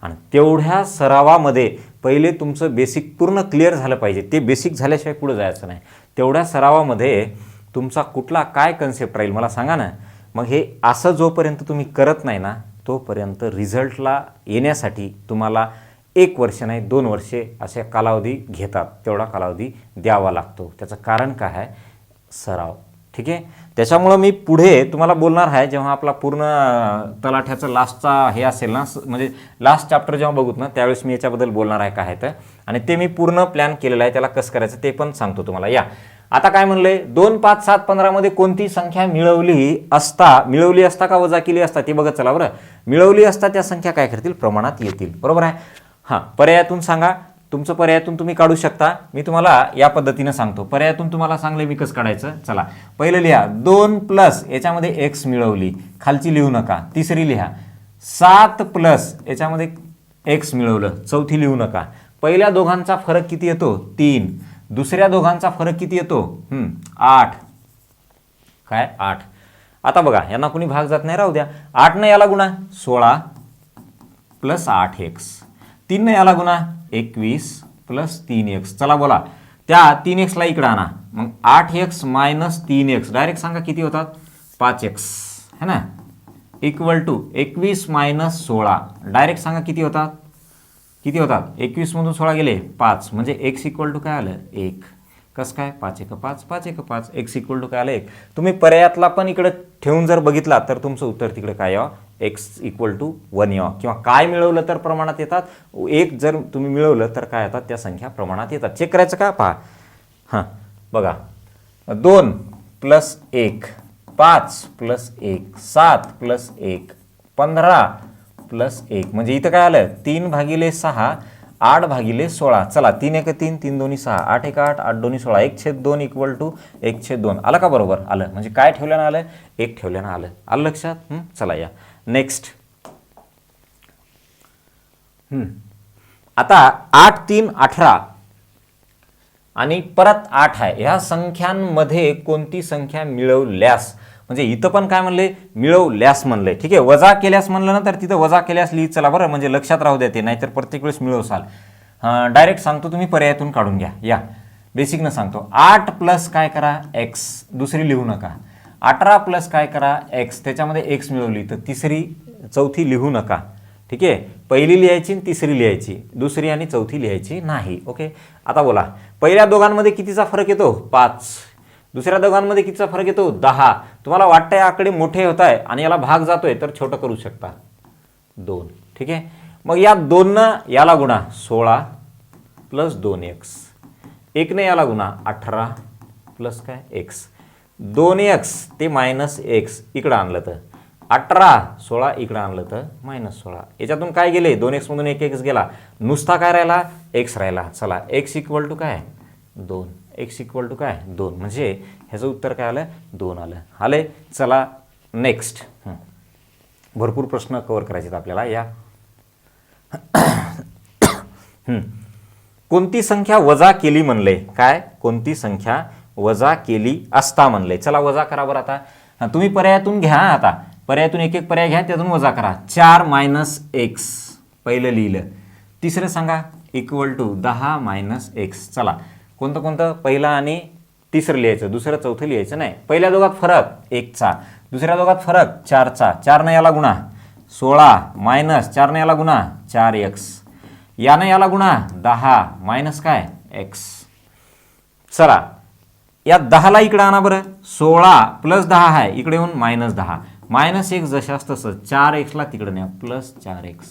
आणि तेवढ्या सरावामध्ये पहिले तुमचं बेसिक पूर्ण क्लिअर झालं पाहिजे. ते बेसिक झाल्याशिवाय पुढे जायचं नाही. तेवढ्या सरावामध्ये तुमचा कुठला काय कन्सेप्ट राहील मला सांगा ना. मग हे असं जोपर्यंत तुम्ही करत नाही ना, तोपर्यंत रिझल्टला येण्यासाठी तुम्हाला 1 वर्ष नाही 2 वर्षे असे कालावधी घेतात. तेवढा कालावधी द्यावा लागतो. त्याचं कारण काय आहे, सराव. ठीक आहे, त्याच्यामुळं मी पुढे तुम्हाला बोलणार आहे जेव्हा आपला पूर्ण तलाठ्याचं लास्टचा हे असेल ना, म्हणजे लास्ट चॅप्टर जेव्हा बघूत ना, त्यावेळेस मी याच्याबद्दल बोलणार आहे काय आहे तर. आणि ते मी पूर्ण प्लॅन केलेलं आहे, त्याला कसं करायचं ते पण सांगतो तुम्हाला. या आता काय म्हणलंय 2, 5, 7, 15 मध्ये कोणती संख्या मिळवली असता का वजा केली असता ते बघत चला बरं. मिळवली असता त्या संख्या काय करतील, प्रमाणात येतील. बरोबर आहे. हां, पर्यायातून सांगा. तुमचं पर्यायातून तुम्ही काढू शकता. मी तुम्हाला या पद्धतीनं सांगतो. पर्यायातून तुम्हाला सांगले मी कसं काढायचं. चला पहिलं लिहा 2 प्लस याच्यामध्ये एक्स मिळवली, खालची लिहू नका. तिसरी लिहा 7 प्लस याच्यामध्ये एक्स मिळवलं, चौथी लिहू नका. पहिल्या दोघांचा फरक किती येतो 3, दुसऱ्या दोघांचा फरक किती येतो 8. काय 8. आता बघा यांना कुणी भाग जात नाही, राहू द्या. 8 ने याला गुणा 16 प्लस 8x, 3 ने याला गुणा 21 प्लस 3x. चला बोला त्या 3x ला इकडे आणा. मग 8x मायनस 3x डायरेक्ट सांगा किती होतात 5x है ना, इक्वल टू 21 मायनस 16 डायरेक्ट सांगा किती होतात 21 मधून 16 गेले 5, म्हणजे x इक्वल टू काय आलं 1. कसं काय 5 1 5 5 1 5, x इक्वल टू काय आलं 1. तुम्ही पर्यायातला पण इकडे ठेवून जर बघितला तर तुमचं उत्तर तिकडे काय यावं, x इक्वल टू 1 यावं. किंवा काय मिळवलं तर प्रमाणात येतात, 1 जर तुम्ही मिळवलं तर काय येतात, त्या संख्या प्रमाणात येतात. चेक करायचं का पहा. हां बघा 2 प्लस 1, 5 प्लस 1, 7 प्लस 1, 15 प्लस 1, म्हणजे इथं काय आलं 3/6, 8/16. चला 3 1 3, 3 2 6, 8 1 8, 8 2 16, 1/2 इक्वल टू 1/2. आलं का बरोबर आलं, म्हणजे काय ठेवल्यानं आलं 1 ठेवल्यानं आलं. आलं लक्षात. चला या नेक्स्ट. आता 8 3 18 आणि परत 8 आहे. ह्या संख्यांमध्ये कोणती संख्या मिळवल्यास, म्हणजे इथं पण काय म्हणले मिळवल्यास म्हणलंय. ठीक आहे, वजा केल्यास म्हणलं ना तर तिथं वजा केल्यास लिहित चला बरं, म्हणजे लक्षात राहू द्या ते, नाहीतर प्रत्येक वेळेस मिळवसाल. डायरेक्ट सांगतो तुम्ही पर्यायातून काढून घ्या. या बेसिकनं सांगतो. 8 प्लस काय करा x, दुसरी लिहू नका. 18 प्लस काय करा x, त्याच्यामध्ये x मिळवली तर चौथी लिहू नका. ठीक आहे, पहिली लिहायची आणि तिसरी लिहायची, दुसरी आणि चौथी लिहायची नाही. ओके, आता बोला पहिल्या दोघांमध्ये कितीचा फरक येतो 5, दुसऱ्या दोघांमध्ये कितीचा फरक येतो 10. तुम्हाला वाटतंय आकडे मोठे होत आहे आणि याला भाग जातोय तर छोटं करू शकता 2. ठीक आहे, मग या 2नं याला गुणा 16 प्लस 2x, 1 ने याला गुणा 18 प्लस काय x, 2x ते मायनस x इकडं आणलं तर 18, 16 इकडं आणलं तर -16. याच्यातून काय गेले 2x मधून 1x गेला, नुसता काय राहिला x राहिला. चला x इक्वल टू काय 2, x इक्वल टू काय 2, म्हणजे ह्याचं उत्तर काय आलं 2 आलं. आले. चला नेक्स्ट. भरपूर प्रश्न कव्हर करायचे आहेत आपल्याला. या कोणती संख्या वजा केली म्हणले, काय कोणती संख्या वजा केली असता म्हणले. चला वजा करा बरं. आता तुम्ही पर्यायातून घ्या. आता पर्यायातून एक एक पर्याय घ्या, त्यातून वजा करा. 4 मायनस x पहिलं लिहिलं, तिसरं सांगा इक्वल टू 10 मायनस x. चला कोणतं कोणतं, पहिलं आणि तिसरं लिहायचं, दुसरं चौथं लिहायचं नाही. पहिल्या दोघात फरक 1चा, दुसऱ्या दोघात फरक 4चा, 4 ने याला गुणा 16 मायनस 4 ने याला गुणा 4x, यानं याला गुणा 10 मायनस काय x. चला या 10ला इकडे आणा बरं. 16 प्लस 10 आहे, इकडे येऊन -10, -1 जशास तसं 4x ला तिकडे न्या प्लस 4x.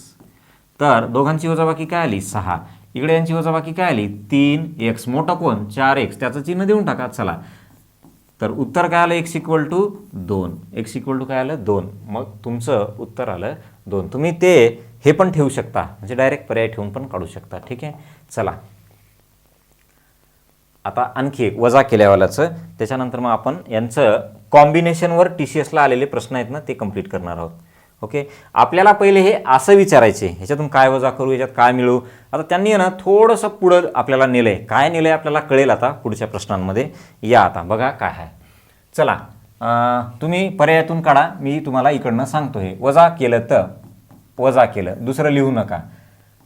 तर दोघांची वजाबाकी काय आली 6, इकडे यांची वजाबाकी काय आली 3x. मोठा कोण 4x, त्याचं चिन्ह देऊन टाका. चला तर उत्तर काय आलं x equal to 2, x equal to काय आलं 2. मग तुमचं उत्तर आलं 2. तुम्ही ते हे पण ठेवू शकता, म्हणजे डायरेक्ट पर्याय ठेवून पण काढू शकता. ठीक आहे, चला आता आणखी एक वजा केल्यावाल्याचं, त्याच्यानंतर मग आपण यांचं कॉम्बिनेशनवर TCSला आलेले प्रश्न आहेत ना ते कंप्लीट करणार आहोत. ओके, आपल्याला पहिले हे असं विचारायचे ह्याच्यातून काय वजा करू, ह्याच्यात काय मिळवू. आता त्यांनी ना थोडंसं पुढं आपल्याला नेलंय, काय नेलंय आपल्याला कळेल आता पुढच्या प्रश्नांमध्ये. या आता बघा काय आहे. चला तुम्ही पर्यायातून काढा, मी तुम्हाला इकडनं सांगतो. हे वजा केलं तर वजा केलं, दुसरं लिहू नका.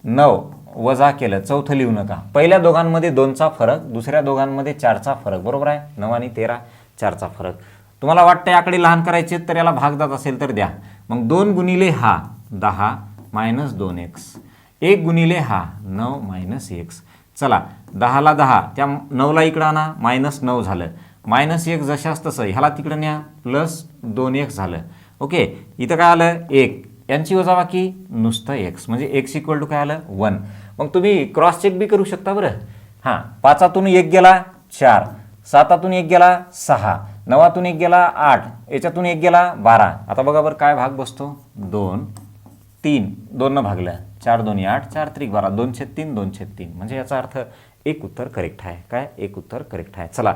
9 वजा केलं, चौथं लिहू नका. पहिल्या दोघांमध्ये 2चा फरक, दुसऱ्या दोघांमध्ये 4चा फरक. बरोबर आहे, 9 आणि 13 4चा फरक. तुम्हाला वाटतं आकडे लहान करायचे तर याला भाग जात असेल तर द्या. मग 2 गुणिले हा 10 मायनस 2x, 1 गुणिले हा 9 मायनस x. चला 10ला 10, त्या 9ला इकडं आणा, -9 झालं, -1 जशास तसं ह्याला तिकडं न्या प्लस 2x झालं. ओके, इथं काय आलं 1, यांची वजाबाकी नुसतं x, म्हणजे x इक्वल टू काय आलं 1. मग तुम्ही क्रॉस चेक बी करू शकता बरं. हां 5तून 1 गेला 4, 7तून 1 गेला 6, 9तून 1 गेला 8, याच्यातून 1 गेला 12. आता बघा बरं काय भाग बसतो 2, 3, 2 न भागलं 4 2 8, 4 त्रिक 12, 2/3 2/3. म्हणजे याचा अर्थ एक उत्तर करेक्ट आहे. काय एक उत्तर करेक्ट आहे. चला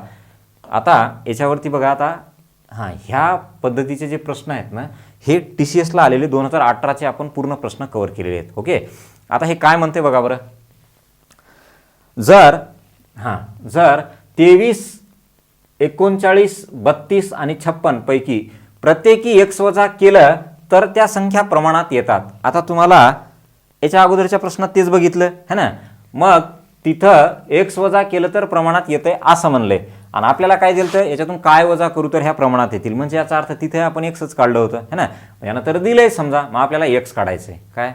आता याच्यावरती बघा आता ह्या पद्धतीचे जे प्रश्न आहेत ना हे TCSला आलेले 2018चे आपण पूर्ण प्रश्न कव्हर केलेले आहेत. ओके, आता हे काय म्हणते बघा बरं. जर 23, 39, 32 आणि 56 पैकी प्रत्येकी x वजा केलं तर त्या संख्या प्रमाणात येतात. आता तुम्हाला याच्या अगोदरच्या प्रश्नात तेच बघितलं है ना. मग तिथं x वजा केलं तर प्रमाणात येतंय असं म्हणलंय आणि आपल्याला काय दिलं तर याच्यातून काय वजा करू तर ह्या प्रमाणात येतील. म्हणजे याचा अर्थ तिथे आपण xच काढलं होतं है ना. यानं तर दिलंय समजा, मग आपल्याला x काढायचंय. काय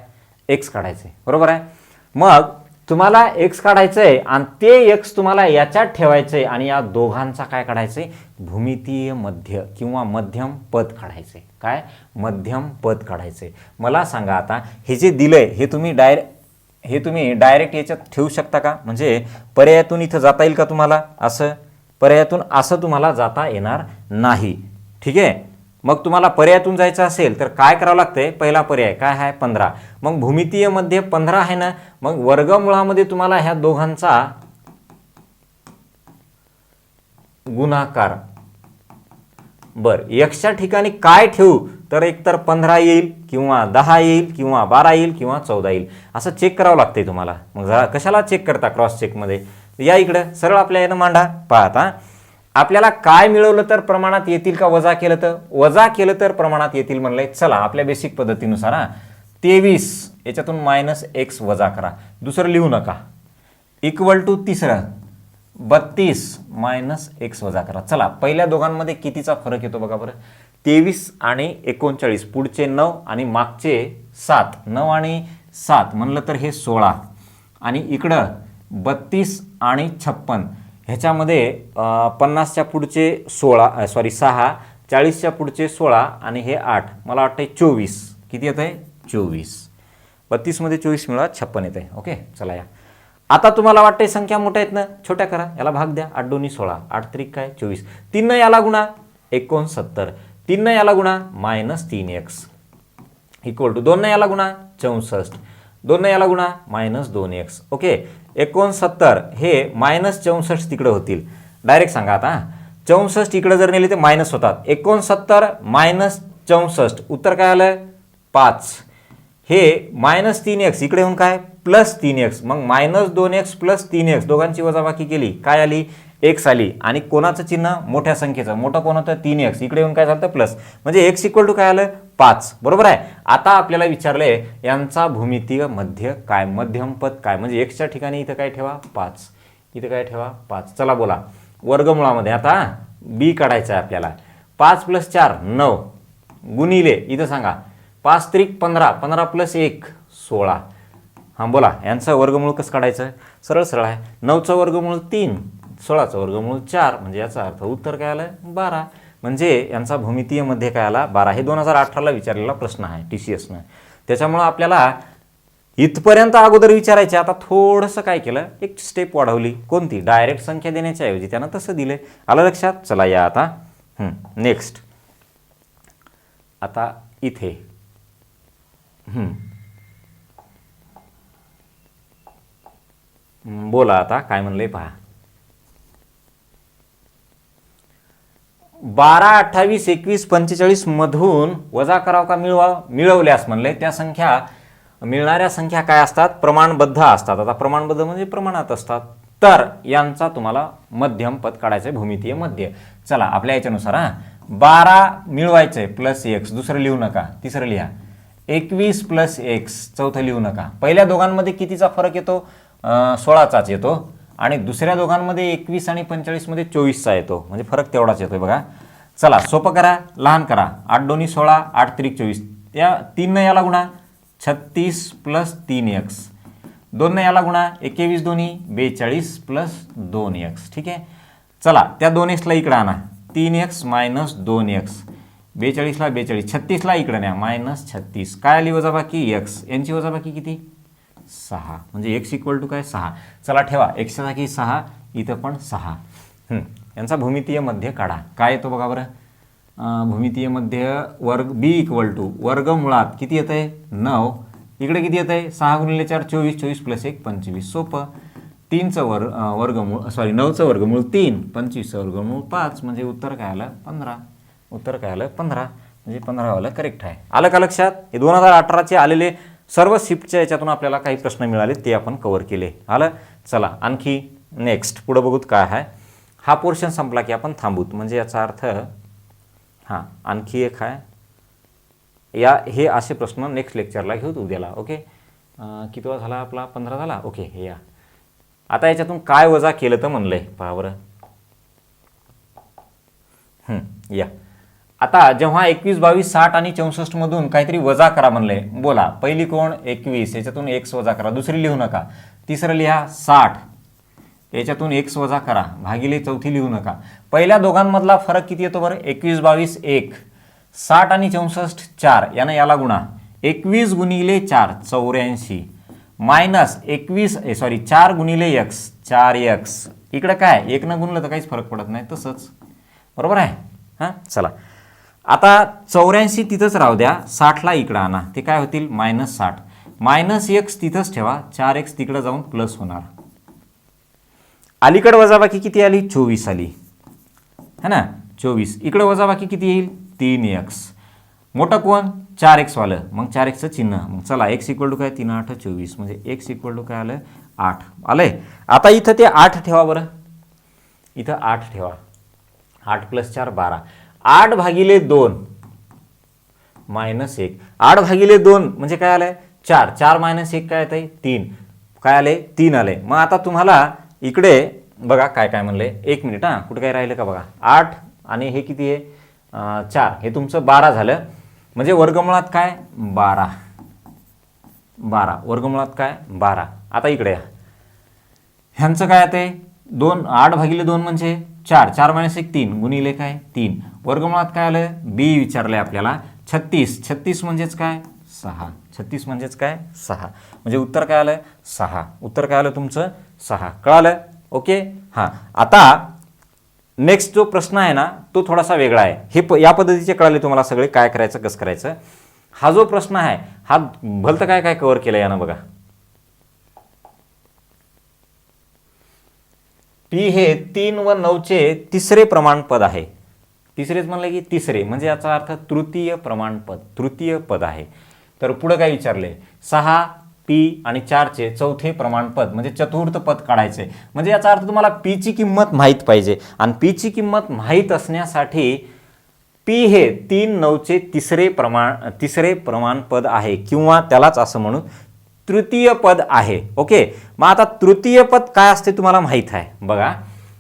x काढायचंय, बरोबर आहे. मग तुम्हाला x काढायचंय आणि ते x तुम्हाला याच्यात ठेवायचंय आणि या दोघांचा काय काढायचंय भूमितीय मध्य किंवा मध्यम पद काढायचंय. काय मध्यम पद काढायचंय. मला सांगा आता हे जे दिलंय हे तुम्ही डायरेक्ट याच्यात ठेवू शकता का. म्हणजे पर्यायातून इथं जाता येईल का तुम्हाला. असं पर्यायातून असं तुम्हाला जाता येणार नाही. ठीक आहे. मग तुम्हाला पर्यायातून जायचं असेल तर काय करावं लागतंय. पहिला पर्याय काय आहे 15. मग भूमितीय मध्ये 15 आहे ना. मग वर्गमुळामध्ये तुम्हाला ह्या दोघांचा गुणाकार. बर एक्सच्या ठिकाणी काय ठेवू तर एकतर 15 येईल किंवा 10 येईल किंवा 12 येईल किंवा 14 येईल असं चेक करावं लागतंय तुम्हाला. मग कशाला चेक करता क्रॉस चेकमध्ये. या इकडं सरळ आपल्या यानं मांडा. पाहता आपल्याला काय मिळवलं तर प्रमाणात येतील का वजा केलं तर प्रमाणात येतील म्हणलंय. चला आपल्या बेसिक पद्धतीनुसार 23 याच्यातून -x वजा करा. दुसरं लिहू नका. इक्वल टू तिसरं 32 -x वजा करा. चला पहिल्या दोघांमध्ये कितीचा फरक येतो बघा बरं. 23 आणि 39 पुढचे 9 आणि मागचे 7. 9 आणि 7 म्हणलं तर हे 16 आणि इकडं 32 आणि 56 ह्याच्यामध्ये 50च्या पुढचे 6, 40च्या पुढचे 16 आणि हे 8. मला वाटतंय 24. किती येत आहे 24. 32 मध्ये 24 मिळवा 56 येत आहे. ओके चला या. आता तुम्हाला वाटतंय संख्या मोठ्या आहेत ना छोट्या करा. याला भाग द्या. 8 2 16, 8 त्रिक काय 24. 3 न याला गुणा 69. 3 न याला गुणा -3x इक्वल टू 2 न याला गुणा 64. 2 न याला गुणा -2x. ओके 69 हे -64 तिकडे होतील. डायरेक्ट सांगा आता 64 इकडे जर नेले ते मायनस होतात. 69 - 64 उत्तर काय आलं 5. हे -3x इकडे येऊन काय +3x. मग -2x + 3x दोघांची वजाबाकी केली काय आली x आली. आणि कोणाचं चिन्ह मोठ्या संख्येचं. मोठं कोण होतं 3x. इकडे येऊन काय झालं प्लस. म्हणजे x इक्वल टू काय आलं 5. बरोबर आहे. आता आपल्याला विचारलंय यांचा भूमितीय मध्य काय मध्यम पद काय. म्हणजे x च्या ठिकाणी इथं काय ठेवा 5. इथं काय ठेवा 5. चला बोला वर्गमुळामध्ये आता b काढायचं आहे आपल्याला. 5 + 4 9 गुणिले इथं सांगा 5 त्रिक 15, 15 + 1 16. हां बोला यांचं वर्गमूळ कसं काढायचं. सरळ आहे. 9चं वर्गमूळ 3, 16चं वर्गमूळ 4. म्हणजे याचा अर्थ उत्तर काय आलं 12. म्हणजे यांचा भूमितीय मध्ये काय आला 12. हे 2018ला विचारलेला प्रश्न आहे TCSनं. त्याच्यामुळं आपल्याला इथपर्यंत अगोदर विचारायचे. आता थोडंसं काय केलं एक स्टेप वाढवली. कोणती डायरेक्ट संख्या देण्याच्या ऐवजी त्यानं तसं दिलं. आलं लक्षात. चला या आता नेक्स्ट. आता इथे बोला आता काय म्हणलंय पहा. 12, 28, 21, 45 मधून वजा करावं का मिळवल्यास म्हणलंय त्या संख्या मिळणाऱ्या संख्या काय असतात प्रमाणबद्ध असतात. आता प्रमाणबद्ध म्हणजे प्रमाणात असतात. तर यांचा तुम्हाला मध्यम पद काढायचंय भूमितीय मध्य. चला आपल्या याच्यानुसार 12 मिळवायचंय +x. दुसरं लिहू नका. तिसरं लिहा 21 + x. चौथं लिहू नका. पहिल्या दोघांमध्ये कितीचा फरक येतो 16चाच येतो आणि दुसऱ्या दोघांमध्ये 21 आणि 45 मध्ये 24चा येतो. म्हणजे फरक तेवढाच येतोय बघा. चला सोपं करा लहान करा. 8 2 16, 8 त्रिक 24. त्या 3 न याला गुणा 36 + 3x. 2 न याला गुणा 21 2 42 + 2x. ठीक आहे. चला त्या 2x ला इकडे आणा. 3x - 2x. 42 ला 42. 36 ला इकडे न्या -36. काय आली वजाबाकी x. यांची वजाबाकी किती 6. म्हणजे x इक्वल टू काय 6. चला ठेवा x च्या जागी 6 इथं पण 6. यांचा भूमितीय मध्य काढा. काय येतो बघा बरं. भूमितीय मध्य वर्ग बी इक्वल टू वर्गमुळात किती येतं आहे 9, इकडे किती येतं आहे 6 गुणिले 4 24, 24 प्लस 1 25. सोपं. 3चं वर्गमूळ सॉरी 9चं वर्गमूळ 3, 25चं वर्गमूळ 5, म्हणजे उत्तर काय आलं 15. उत्तर काय आलं 15, म्हणजे 15 वाला करेक्ट आहे. आलं का लक्षात. हे 2018चे आलेले सर्व शिफ्टच्या याच्यातून आपल्याला काही प्रश्न मिळाले ते आपण कव्हर केले. आलं. चला आणखी नेक्स्ट पुढं बघूत काय आहे. हा पोर्शन संपला की आपण थांबूत, म्हणजे याचा अर्थ हां आणखी एक आहे या हे असे प्रश्न नेक्स्ट लेक्चरला घेऊत उद्याला. ओके. कितवा झाला आपला 15 झाला. ओके. हे या आता याच्यातून काय वजा केलं तर म्हणलंय पहा बरं. या आता जेव्हा 21 22 60 आणि 64 मधून काहीतरी वजा करा म्हणलंय. बोला. पहिली कोण 21, याच्यातून x वजा करा. दुसरी लिहू नका. तिसरं लिहा 60, याच्यातून x वजा करा भागिले चौथी लिहू नका. पहिल्या दोघांमधला फरक किती येतो बरं. 21 22 1, 60 आणि 64 4, यानं याला गुणा. 21 गुणिले 4 84 मायनस 4 गुणिले x 4x. इकडं काय 1 न गुणलं तर काहीच फरक पडत नाही, तसंच बरोबर आहे. हां चला आता 84 तिथंच राहू द्या, 60ला इकडं आणा. ते काय होतील -60 मायनस x तिथंच ठेवा, 4x तिकडं जाऊन प्लस होणार. अलीकडे वजाबाकी किती आली 24 आली है ना. 24 इकडे वजाबाकी किती येईल 3x. मोठं कोण 4x वालं, मग 4xचं चिन्ह. मग चला x इक्वल टू काय 3 8 24, म्हणजे x इक्वल टू काय आलं 8 आलंय. आता इथं ते 8 ठेवा बरं. इथं 8 ठेवा. 8 + 4 12. 8 भागिले 2 -1. 8 भागिले 2 म्हणजे काय आलंय 4. 4 - 1 काय येत आहे 3. काय आले 3 आले. मग आता तुम्हाला इकडे बघा काय काय म्हणले. 1 मिनिट हां कुठं काय राहिलं का बघा. 8 आणि हे किती आहे 4, हे तुमचं 12 झालं. म्हणजे वर्गमुळात काय 12 वर्गमुळात काय 12. आता इकडे ह्यांचं काय येते 2. 8 भागिले 2 म्हणजे 4. 4 - 1 3 गुणिले काय 3. वर्गमुळात काय आलं बी विचारलंय आपल्याला 36. 36 म्हणजेच काय 6. 36 म्हणजेच काय 6. म्हणजे उत्तर काय आलं 6. उत्तर काय आलं तुमचं 6. कळालं. ओके. हां आता नेक्स्ट जो प्रश्न आहे ना तो थोडासा वेगळा आहे. हे या पद्धतीचे कळाले तुम्हाला सगळे काय करायचं कसं करायचं. हा जो प्रश्न आहे हा भलतं काय काय कव्हर केलं यानं बघा. पी हे 3 व 9चे तिसरे प्रमाणपद आहे. तिसरेच म्हणलं की तिसरे म्हणजे याचा अर्थ तृतीय प्रमाणपद, तृतीय पद आहे. तर पुढे काय विचारले 6 पी आणि 4चे चौथे प्रमाणपद म्हणजे चतुर्थ पद काढायचे. म्हणजे याचा अर्थ तुम्हाला पीची किंमत माहीत पाहिजे. आणि पीची किंमत माहीत असण्यासाठी पी हे 3 9चे तिसरे प्रमाणपद आहे किंवा त्यालाच असं म्हणून तृतीय पद आहे. ओके. मग आता तृतीय पद काय असते तुम्हाला माहीत आहे बघा.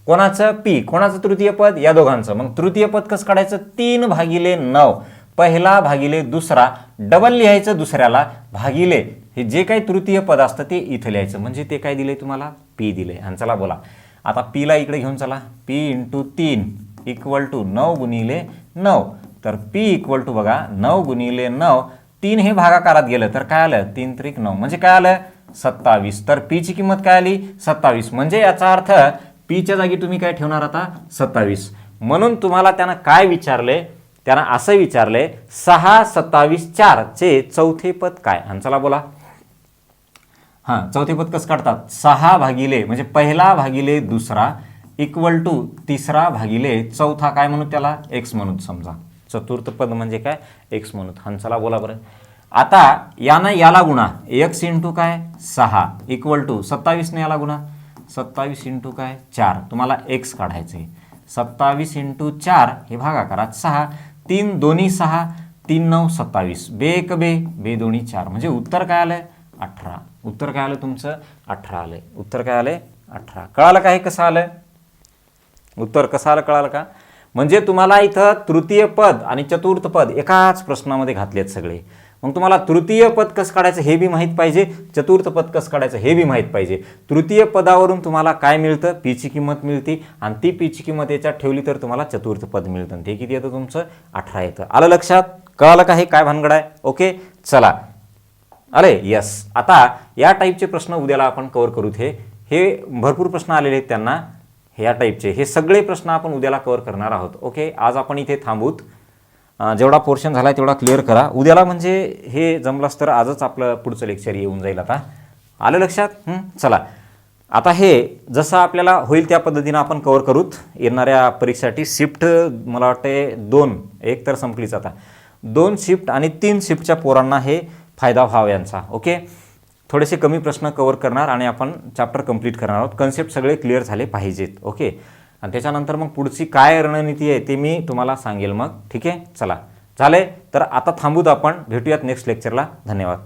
कोणाचं पी कोणाचं तृतीय पद या दोघांचं. मग तृतीय पद कसं काढायचं 3 भागिले 9 पहिला भागिले दुसरा डबल लिहायचं दुसऱ्याला भागिले हे जे काही तृतीय पद असतं ते इथं लिहायचं. म्हणजे ते काय दिले तुम्हाला पी दिले. आणि चला बोला आता पीला इकडे घेऊन चला. पी × 3 = 9 गुणिले 9. तर पी इक्वल टू बघा 9 गुणिले 9. 3 हे भागाकारात गेलं तर काय आलं 3 त्रिक 9 म्हणजे काय आलं 27. तर पीची किंमत काय आली 27. म्हणजे याचा अर्थ पीच्या जागी तुम्ही काय ठेवणार आता 27. म्हणून तुम्हाला त्यानं काय विचारले त्यानं असं विचारले 6 27 4 चे चौथे पद काय. आणि चला बोला. हां चौथे पद कसं काढतात 6 भागिले म्हणजे पहिला भागिले दुसरा इक्वल टू तिसरा भागिले चौथा काय म्हणू त्याला x म्हणून समजा. चतुर्थ पद म्हणजे काय x म्हणून. आणि चला बोला बरं. आता यानं याला गुणा x × काय 6 इक्वल टू 27 ने याला गुणा 27 × काय 4. तुम्हाला x काढायचे 27 × 4 हे भागाकारात 6. 3 दोन्ही 6 3 9 27 बे 1 बे बे दोन्ही 4 म्हणजे उत्तर काय आलं 18. उत्तर काय आलं तुमचं 18 आलंय. उत्तर काय आलंय 18. कळालं का हे कसं आलं उत्तर कसं आलं कळालं का. म्हणजे तुम्हाला इथं तृतीय पद आणि चतुर्थ पद एकाच प्रश्नामध्ये घातलेत सगळे. मग तुम्हाला तृतीय पद कसं काढायचं हे बी माहीत पाहिजे, चतुर्थ पद कसं काढायचं हे बी माहीत पाहिजे. तृतीय पदावरून तुम्हाला काय मिळतं पीची किंमत मिळते आणि ती पीची किंमत याच्यात ठेवली तर तुम्हाला चतुर्थ पद मिळतं. ते किती येतं तुमचं 18 येतं. आलं लक्षात. कळालं का हे काय भानगड आहे. ओके चला आले यस. आता या टाईपचे प्रश्न उद्याला आपण कव्हर करूत. हे भरपूर प्रश्न आलेले आहेत त्यांना. ह्या टाईपचे हे सगळे प्रश्न आपण उद्याला कव्हर करणार आहोत. ओके, आज आपण इथे थांबूत. जेवढा पोर्शन झाला तेवढा क्लिअर करा. उद्याला म्हणजे हे जमलास तर आजच आपलं पुढचं लेक्चर येऊन जाईल. आता आलं लक्षात? चला, आता हे जसं आपल्याला होईल त्या पद्धतीनं आपण कव्हर करूत. येणाऱ्या परीक्षेसाठी शिफ्ट मला वाटते 2 एक तर संपलीच आता, 2 शिफ्ट आणि 3 शिफ्टच्या पोरांना हे फायदा व्हावा यांचा. ओके, थोडेसे कमी प्रश्न कव्हर करणार आणि आपण चॅप्टर कंप्लीट करणार आहोत. कन्सेप्ट सगळे क्लिअर झाले पाहिजेत. ओके, आणि त्याच्यानंतर मग पुढची काय रणनीती आहे ते मी तुम्हाला सांगेल मग. ठीक आहे, चला झाले तर आता थांबूत आपण, भेटूयात नेक्स्ट लेक्चरला. धन्यवाद.